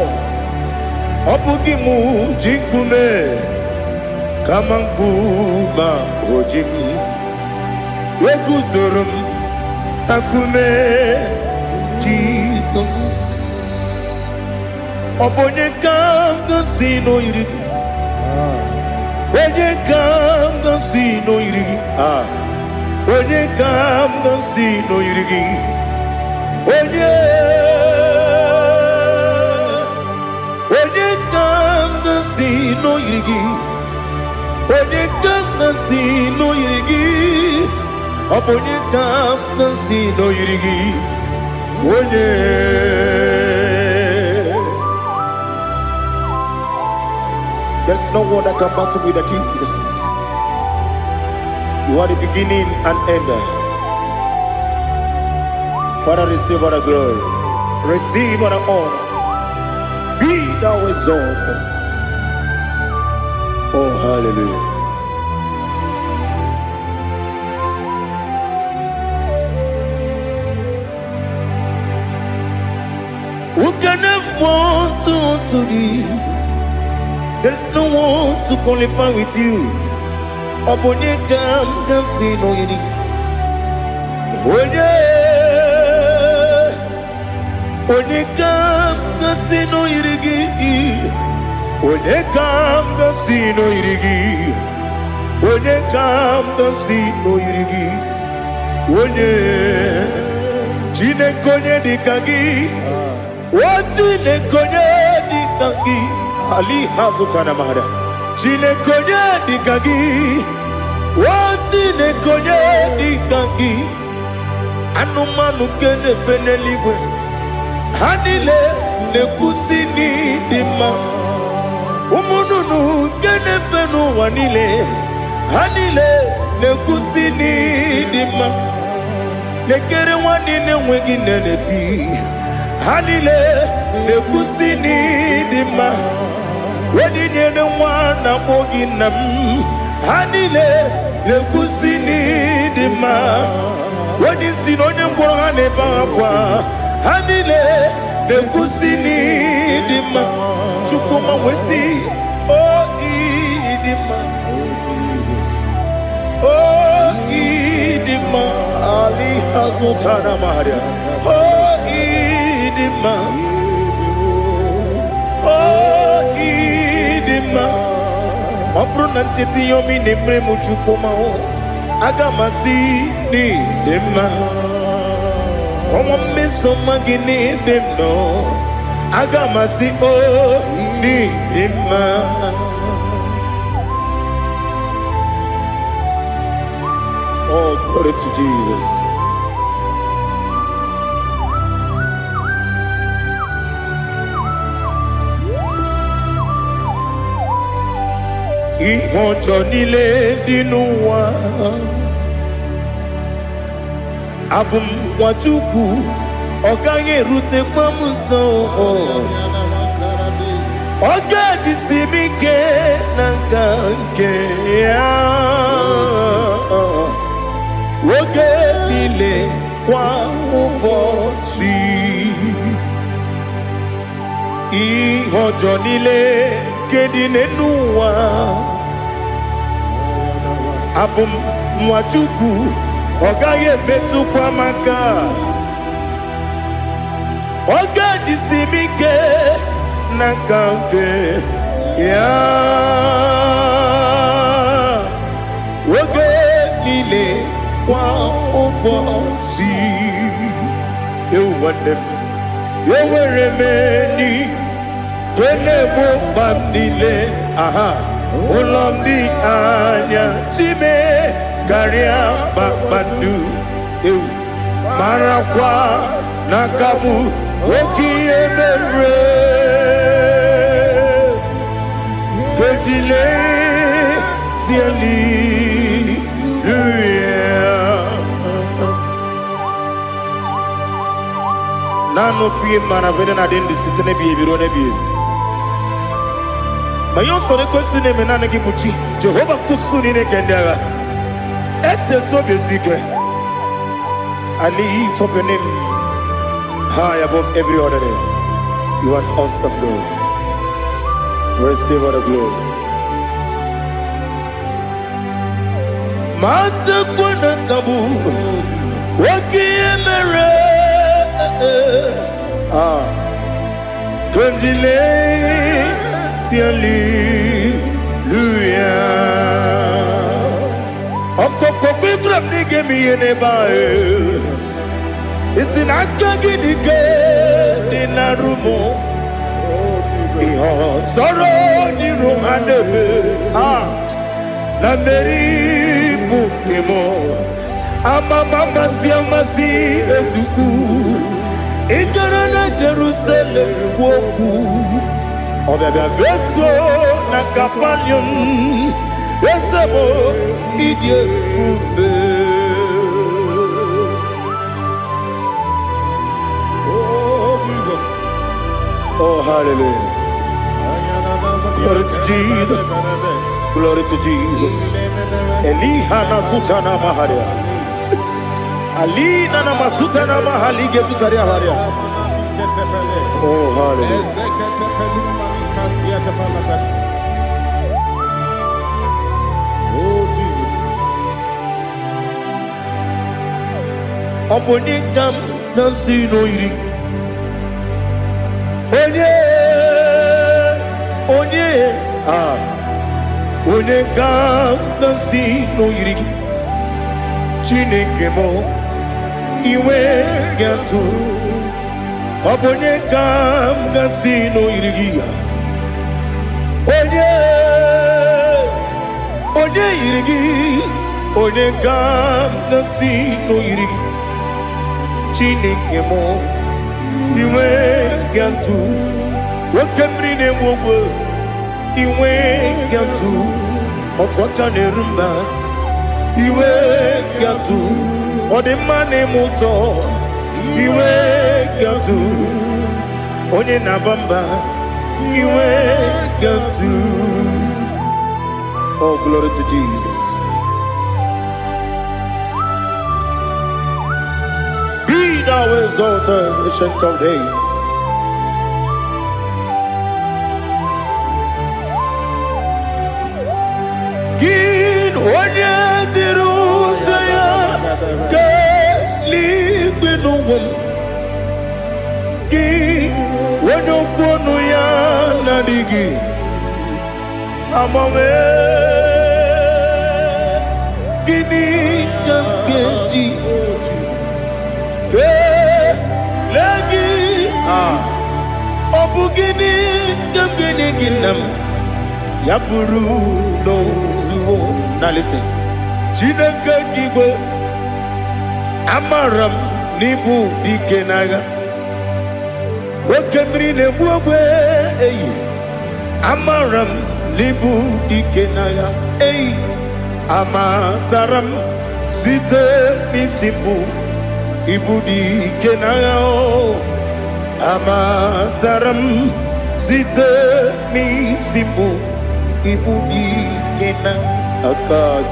Obugi muji kume kama nkuba ojim Yeguzorum takume Jesus Obonye kamdo sino irigi Onye kamdo sino irigi Onye kamdo sino irigi Onye kamdo sino irigi onye ka m si n'oyiri gị ọ bụ onye ka m si n'oyiri gị onye There's no one that can battle with Jesus. You are the beginning and end. Father, receive all the glory. Receive all the honor. Be thou exalted. Oh, hallelujah. Who can have one to thee? There's no one to qualify with you. Obonye kam kasi no yidi. Onye kam kasi no yidi. Onye kam kasi no yidi. Onye kam kasi no yidi. Onye jine konye dikagi. Wajine konye dikagi. Ali hazutana mahada. Jine konye dikagi. Wajine konye dikagi. Anumanu kene feneligwe. Hanile ne kusini dima. Umununu kene fenu wanile. Hanile ne kusini dima. Lekere wanine wengi neneti. Hanile ne kusini dima. Wedi nyene mwana mogi nam. Hanile ne kusini dima. Wedi sinonye mbora ne bakwa. Hanile ne kusini dima. Chukuma wesi oh idima. Oh idima. Ali hazutana maria. Oh idima. Oh idima. Opro nanteti yomi nemre muchukuma o. Agamasi ni dema. Como me somagini demno. Agamasi o ni dema. Oh, glory to Jesus. Ihojo nile dinuwa Abum wachuku Oganye rute kwa muso Ogaji simike nanganke Woge nile kwa ubosi Ihojo nile kedinenuwa Abum mwachuku Ogaye betu kwa maka Ogaji simike Nakanke Ya Woge nile kwa ubosi Ewandem Eweremeni Kene mo bamnile aha Ulomdi anya chime Garia babandu Eu Marakwa Nakamu Oki emere Kejile Tiali Nano fiye maravene na dendi sitene biye birone biye Mayon sore kwesune menane kibuchi Jehova kusuni ne kendera Ete tobe zike I lift up your name high above every other name. You are awesome God. Receive all the glory. Mata kwana kabu Waki emere Konjile Tiali Luya Okoko kwikrap nige miyene bae Isinaka gidike Dinarumo Iho soro ni rumanebe na meri bukemo amama masi ezuku igara na Jerusalem kwoku obabia beso na Capernaum esemo idie ube. Oh, hallelujah. Glory to Jesus. Glory to Jesus. Elihana sutana maharia. Alina na masutana mahali gesutaria haria. Oh, hallelujah. Oh, Jesus. Obonikam nasino iri. Onye ga-agasi n'oyiri gị Chineke m iwe ga-atụ ọ bụ onye ga-agasi n'oyiri gị onye yiri gị onye ga-agasi n'oyiri gị Chineke m iwe ga-atụ nwoke mmiri na-enwe ogwe iwe ga-atụ otu aka na-eru mba iwe ga-atụ ọ dị mma na-eme ụtọ iwe ga-atụ onye na-aba mba iwe ga-atụ. Oh, glory to Jesus. Be thou exalted, ancient of days. Onye dịrị ụzọ ya ka eluigwe n'ụwa gị onye okwu ọnụ ya na-adịghị agbanwe gịnị ka m ga-eji kelee gị ọ bụ gịnị ka m ga-enye gị nna m ya bụrụ n'ozuo. Now listen. Chineke kigwe amaram n'ibu dike n'agha nwoke mmiri na-egbu ogwe eyi amaram n'ibu dike n'agha eyi amataram site n'isi mbụ ibu dike n'agha amataram site n'isi mbụ ibu dike n'agha aka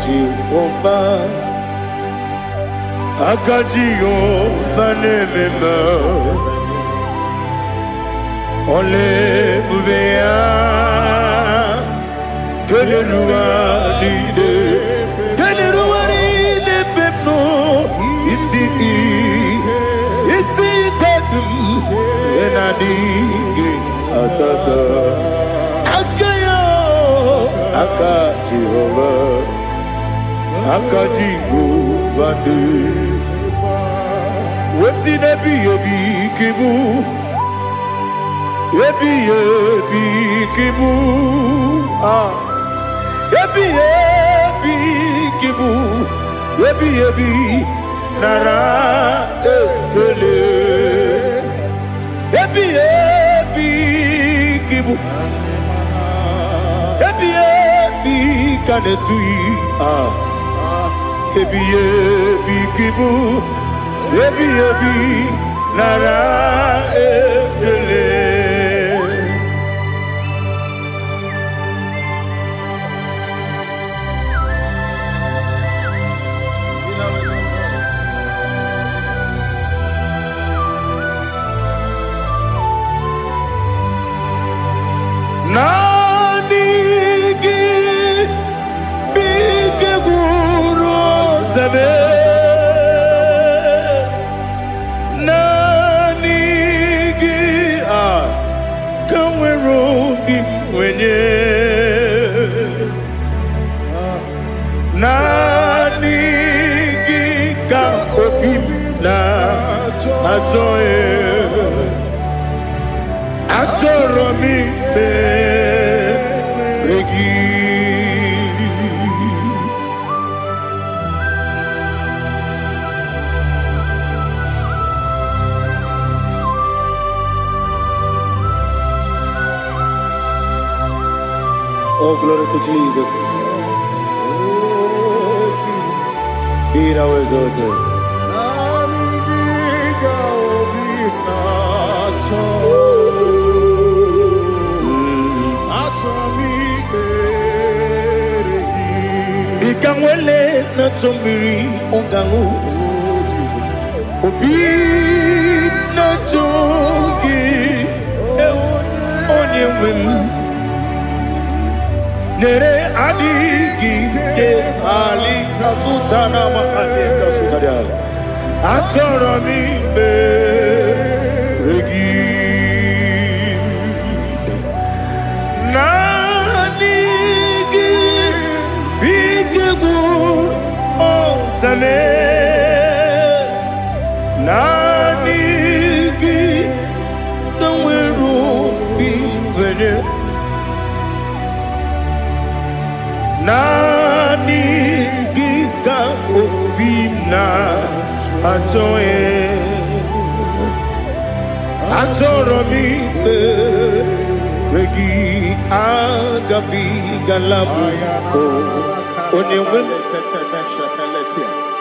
Jehova na-ememe ole ebube ya keleruwa niile beno isi kodum enadịghị atata aka Jehova dị wesi n'ebi kibu ebi kibu ebi nara ekele ebi kibu kanetui ebi kibu ebi nara ekele. glory to Jesus. Be thou exalted. Ikangwele na chombiri ongangu obi na chogi onye wim nere adigi ke ali asutana mahane kasutaria atoro mi be regi nanigi bigegu otame nanigi kanweru bimbere nani gika obina atoe atoro mi regi agabi galabu onyewe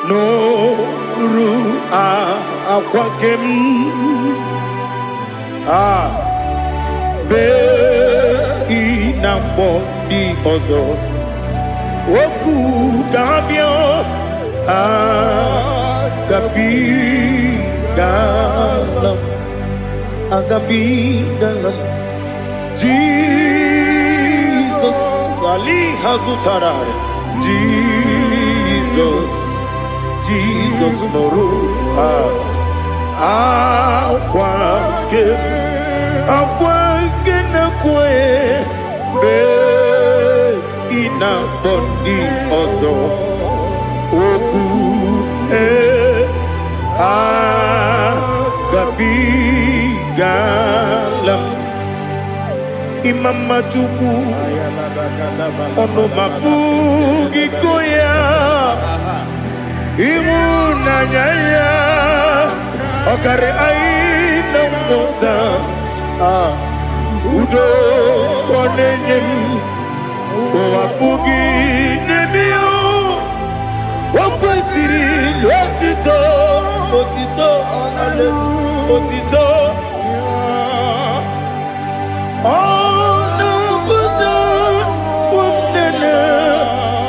no ru akwakem be inambo di ozo oku gabio agabi galam Jesus ali hazutarare Jesus noru akwake na kwe be ina boni ozo oku gabi galam imama chuku ono mapugi koya imuna nyaya okare aina mota udo konenyem wapugi nemio wakwesiri lotito ale otito ono buto umnene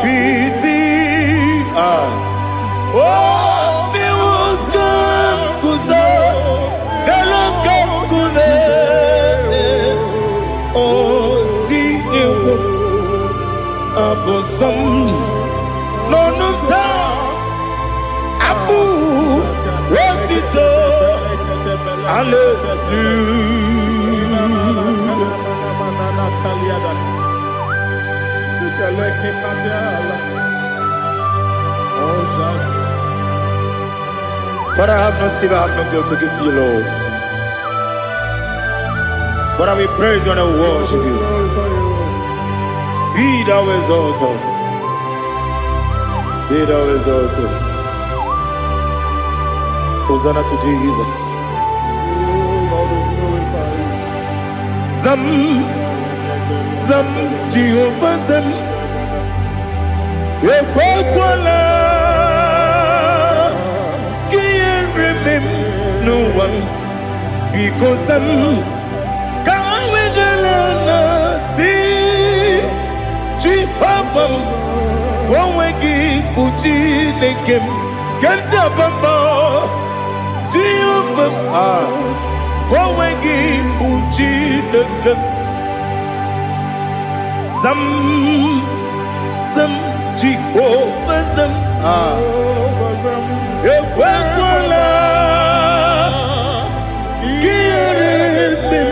piti miwuka kuzo eloka kune abosom nonuta abu wotito Father, I have no silver, I have no gold to give to you, Lord. But I will praise you and I will worship you. Be thou exalted. Be thou exalted. Hosanna to Jesus. Zam Jehovah Zam Ekwakwala Can't remember no one because Zam Kawedalana see Jehovah Gowegi Puchi Nekem Ganja Bamba Jehovah Gowegi Puchi Nekem Zam Jehovah Zam Ekwakwala Kieremem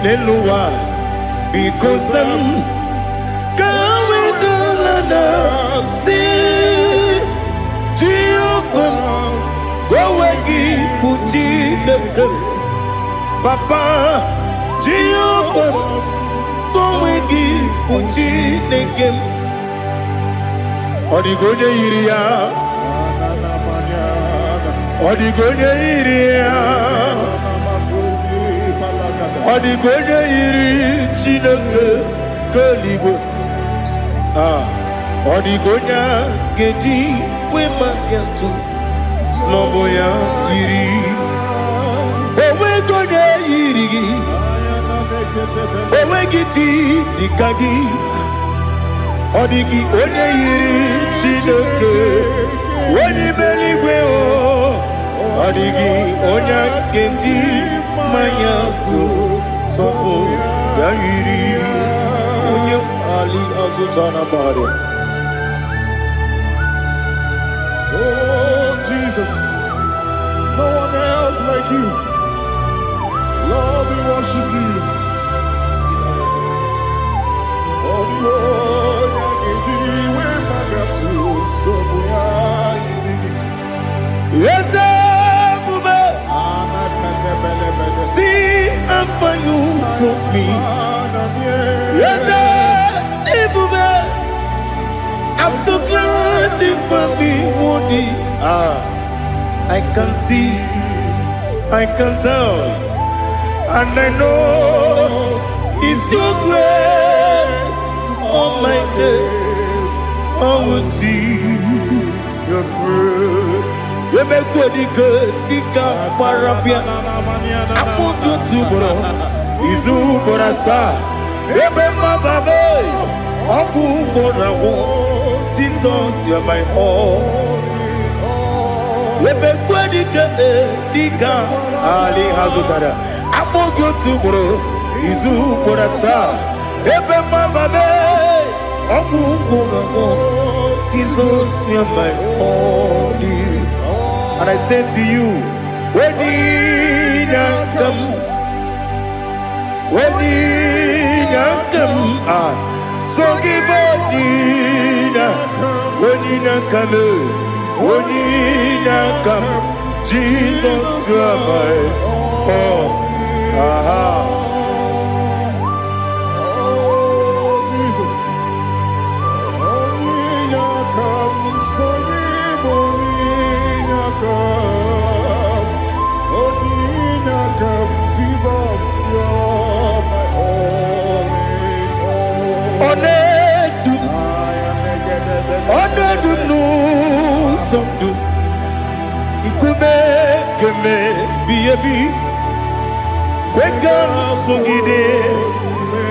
Neluwa because Zam Kawedalana see Jehovah Gowegi Puchi Nekem Papa Jehovah Gowegi Puchi Nekem Odigonye iria Odigonye iri Chineke Keligwe Odigonya geji we mageto Snoboya yiri Owe gonya yiri Owe giti dikagi Odigi onye yiri Chineke Onye meligwe o Odigi onya geji mayato Sobo ya yiri Onye Ali Azutana Bade. Oh, Jesus, no one else like you. Lord, we worship you. Oh, Lord, yes, see and for you brought me. Yes, I'm so glad for me, Woody. I can see, I can tell, and I know it's your grace on my day. I will see your grace. You make what you good, you can't parapia. I'm going to bro. Izu borasa. You make my baby. I'm going to Jesus, you're my all. You make what you good, Ali Hazutada. I'm going to bro. Izu borasa. You make my baby. Jesus, you're my only. And I say to you, when you come, so give up, when you come, Jesus, you're my all.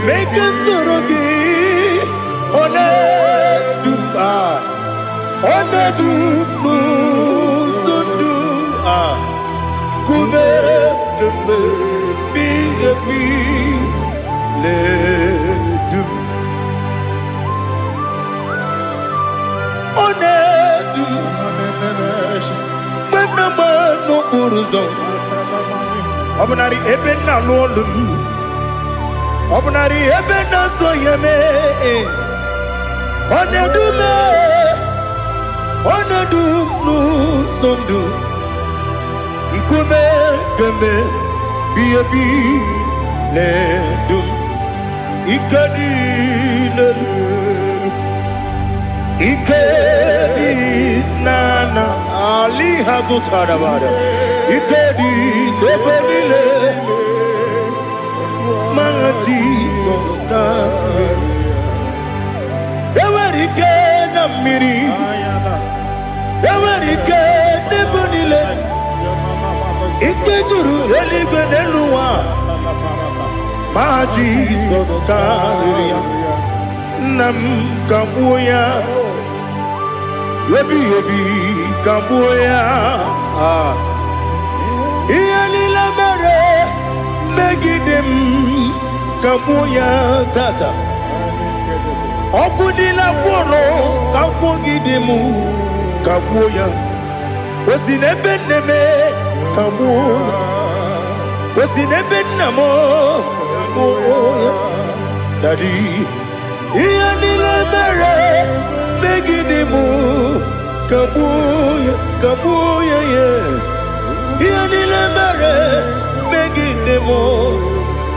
Make us Obnari ebena lolum Obnari ebena soyeme Onedu nu sondu Nkume keme Biyebi ledum Ikadi nana Ali Hazutara Bada Ikadi nebenile Manga Jesus kame Ewerike na miri Ewerike nebenile Ikejuru eligwe neluwa Ma Jesus kame Nam kabuya Yebi kabuya Iyalila mere Megidem kabuya tata Okudila kworo kabugidemu kabuya Osinebenneme kabuya Osinebennamo kabuya Daddy Iyalila mere Megidemu kabuya yeah Iyalila mere Megidemu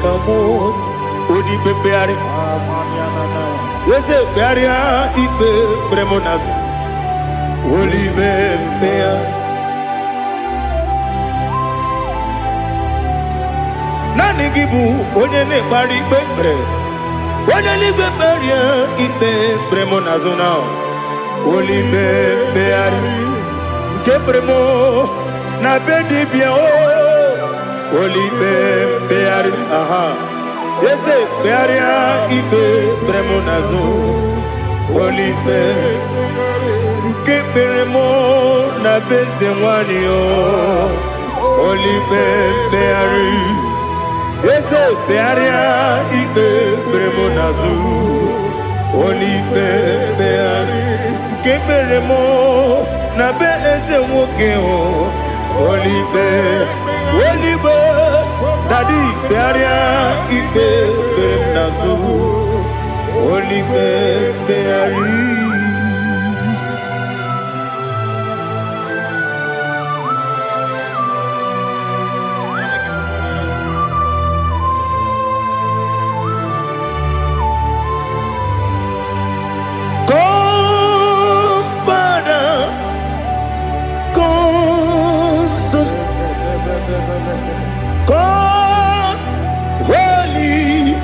kabuya Odi bebeare Yese bearia ibe bremonas Oli bebea Nani gibu onye ne bari bebre Onelibe beria ibe bremo nazona. Olibe beari ke bremo na bedibia o. Olibe beari aha. Yese bearia ibe bremo nazo. Olibe ke bremo na bezemwani o. Olibe beari. Yese bearia ibe bremo nazo. Olibe beari ke bremo na bezemwoke o. Olibe Daddy bearia ibe brem nazo. Olibe beari. Come Father, come Son, come Holy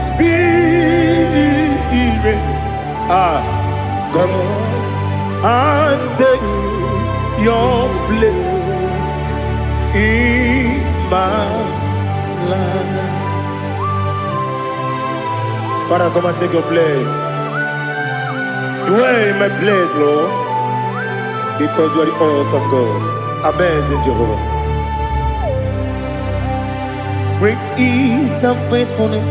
Spirit. Come and take your place in my life. Father, come and take your place. Dwell in my place, Lord, because you are the awesome God. Amazing Jehovah. Great is thy faithfulness,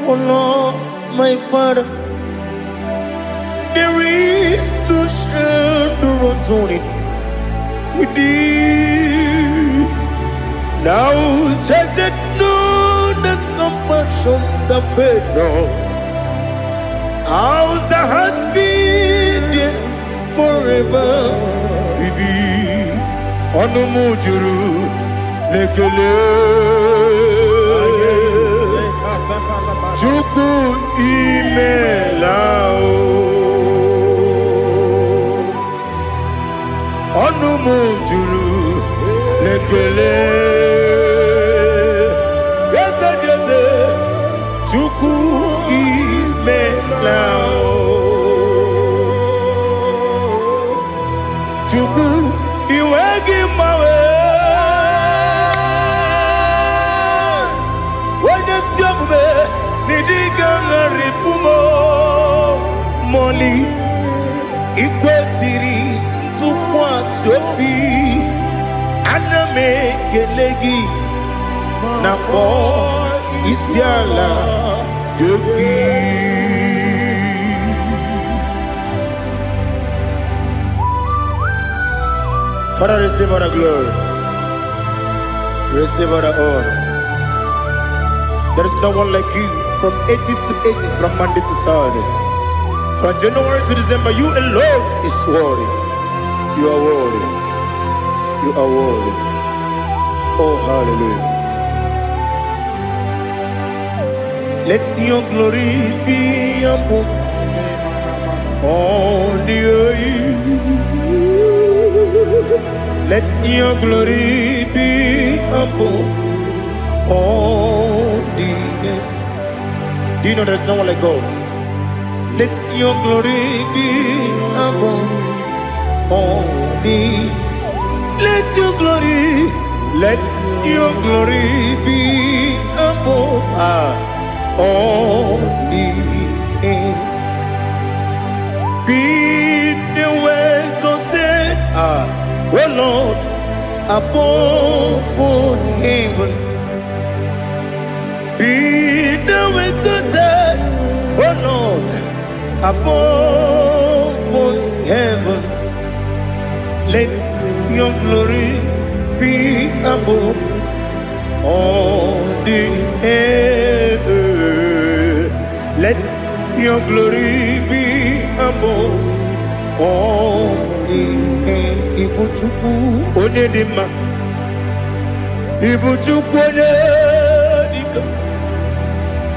O Lord, my Father. There is no shadow unto it with thee. Now judged no that compassion that faith not. Ours that has been there forever with thee. Onomujuru lekele Chuku imelao Onomujuru lekele Yese Chuku imelao Chuku iwegi mawe Wanyesiombe nidiga ngaripumo Moli ikwesiri tukwa sopi Aname kelegi na po isiala yoki Father, receive all the glory. Receive all the honor. There is no one like you from ages to ages, from Monday to Saturday. From January to December, you alone is worthy. You are worthy. You are worthy. Oh, hallelujah. Let your glory be above all the earth. Let your glory be above all the earth. Do you know there's no one like God? Let your glory be above all the. Let your glory be above all the earth. Be the ways of oh Lord, above all heaven. Be the ways of oh Lord, above all heaven. Let your glory be above all the heaven. Let your glory be above all the heaven. Ibuchuku onedima, Ibuchuku onedika,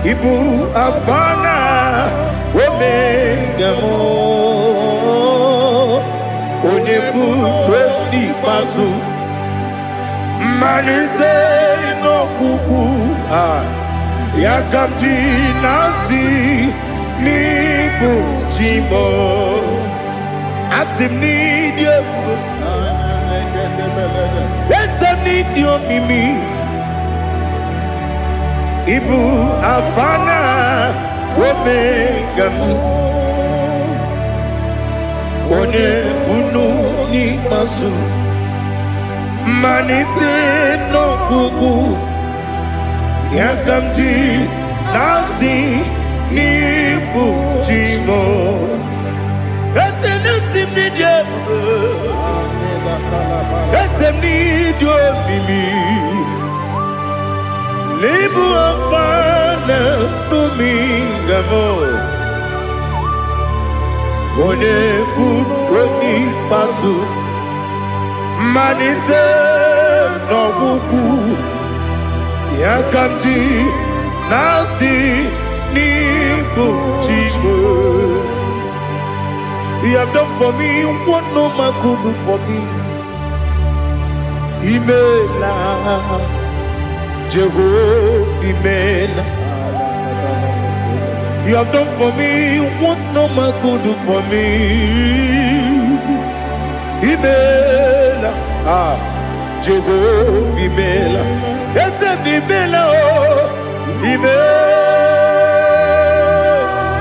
Ibu afana omega mo, Onebu oni pasu, Manite no kuku Yakamji nasi nibu jimo asim nidio esem nidio mimi ibu afana omega one bunu ni masu manite no kuku Yakamji nasi nibu jimo esem nasim nidio esem nidio mimi Libu afana dumingamo One buni pasu Manite no buku Yakamji nasi nibu jimo You have done for me what no man could do for me Imela Jehovah, you have done for me what no man could do for me. Imela, Jehovah, Imela, yes, Imela,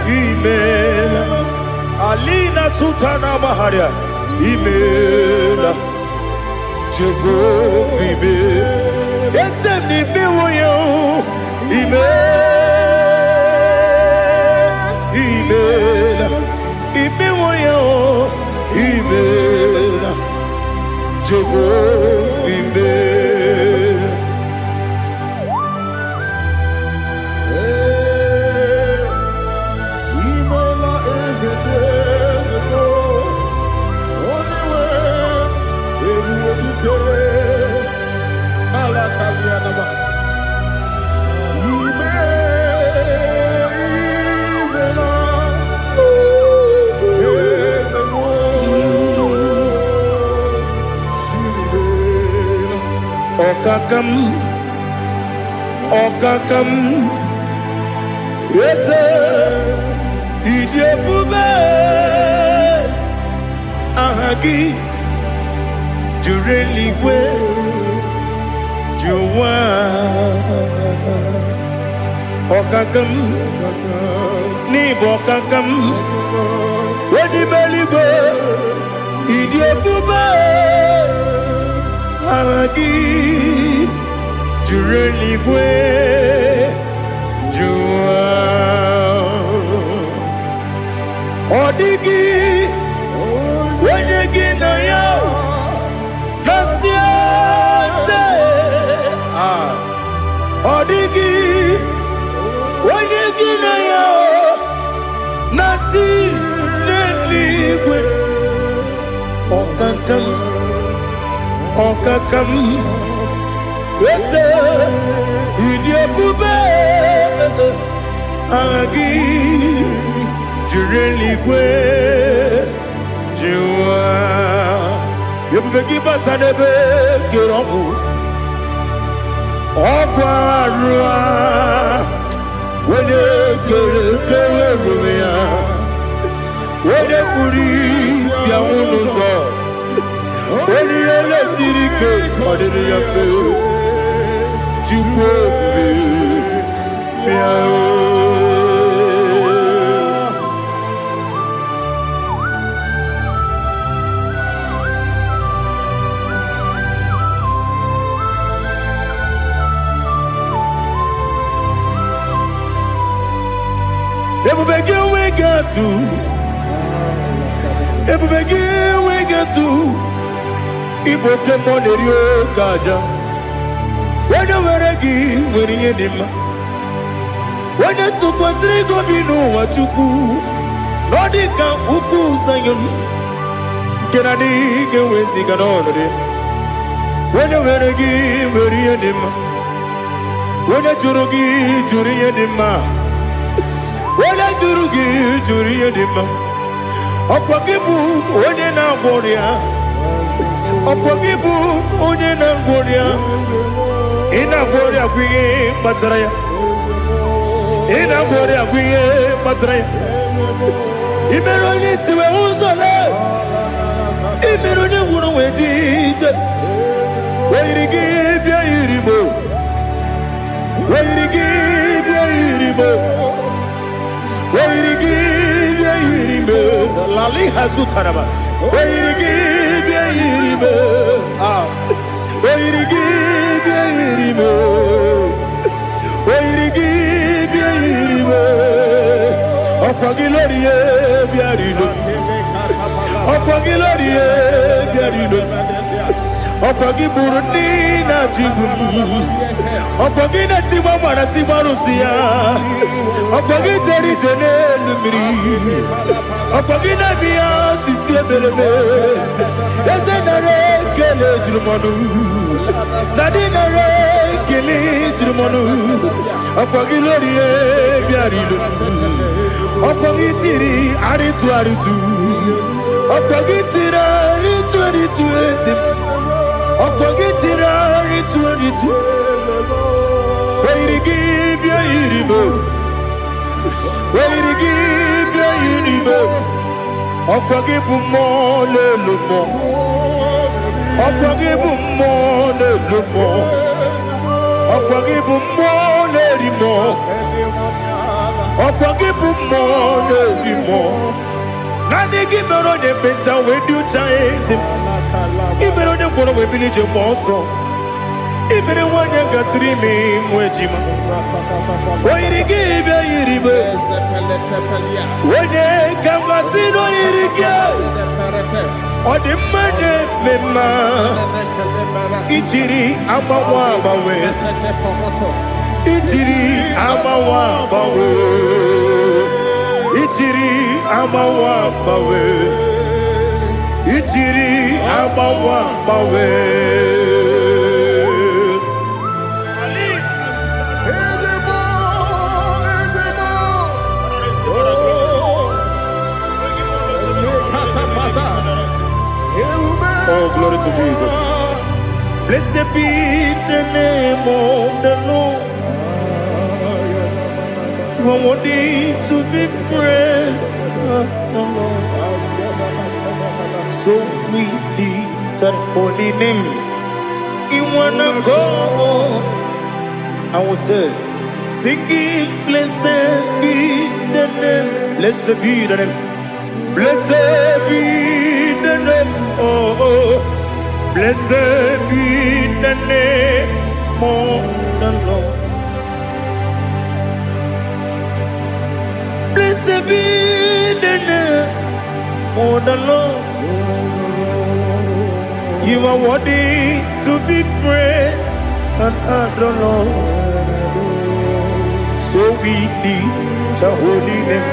Imela, Alina Sutana Maharia, Imela, Jehovah, Imela. Yes, I'm the Miwoyo. Email. Imiwoyo. Email. Jehovah. Email. Email is a day. Only way. Every day. Okakam, yes, Idiopube, Ahagi, Jureli well. Juwa Okakam Ni bokakam Wadi meligo Idiopube Hagi Jureligwe Juwa Odigi Wenyegi na yao Nasia Odigi Wenyegi na yao Nati Neligwe Okakam Okakam Wese Idiopube Agi Jureligwe Juwa Yepubeki batanebe Kiromu Okwarua Wene kere rumia Wene kurisi ya unuzo Wene ele sirike Kodiri ya fe Chukwe Miao Ebubege we get to Ebubege we get to Ibo kemonerio kaja Wene weregi weri yedima Wene tukwasiri gobinu wachuku Nodika uku zanyon Kenani gewezi ganonode Wene weregi weri yedima Wene jurugi juri yedima Wala jurugi juri yedima Okwagibu onye na gworia Okwagibu onye na gworia Ina gworia kwiye batara ya ina bore agwiye matre imeroni siwe uzole imeroni wunu wejije wairigi bia irimo wairigi bia irimo wairigi bia irimo lali hazutaraba wairigi bia irimo wairigi bia irimo wairigi bia irimo okwagilorie bia rilo okwagilorie bia rilo okwagi burundi na jibun okwagi na timama na timarusia okwagi jeri jene lumiri okwagi na biya sisi eberebe eze nare kele jirumonu nadi nare kele jirumonu okwagi lorie biarilo okwagi tiri aritu aritu okwagi tira aritu aritu esim okwagitira ritu wairigi bia irimo wairigi bia irimo okwagibu mo lelumo okwagibu mo lelumo okwagibu mo lerimo okwagibu mo lerimo nadigi mero ne beta wedu chaizim ibero ne boro we bilije moso ibere wanya gatrimi mwejima oirigi be iribe wone kambasino irige odimane mema ichiri amawa bawe ichiri amawa bawe ichiri amawa bawe ichiri amawa bawe Oh, glory to Jesus. Blessed be the name of the Lord. You are worthy to be praised, the Lord. So we lift that holy name. You wanna go? I will say, singing, blessed be the name. Blessed be the name. Blessed be the name. Oh, blessed be the name of the Lord. Blessed be the name of the Lord. You are worthy to be praised and adored, Lord. So we lift your holy name.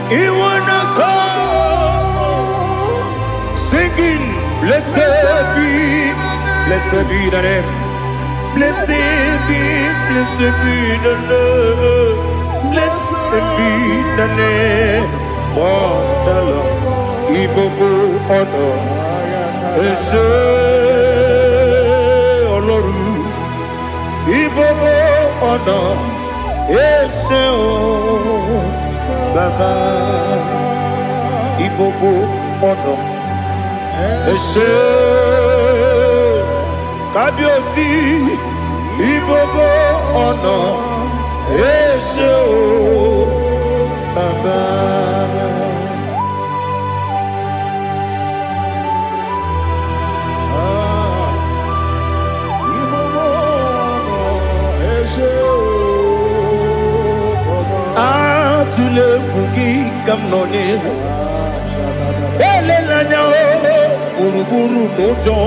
You wanna come singing, blessed be the name. Blessed be the Lord. Blessed be the name of the Lord. Igbo honor. Ese Oloru Igbo honor. Ese o Baba Igbo honor. Ese Kabiosi Igbo honor. Ese o Baba. Tule kuki kamnone ele lanya uruburu nojo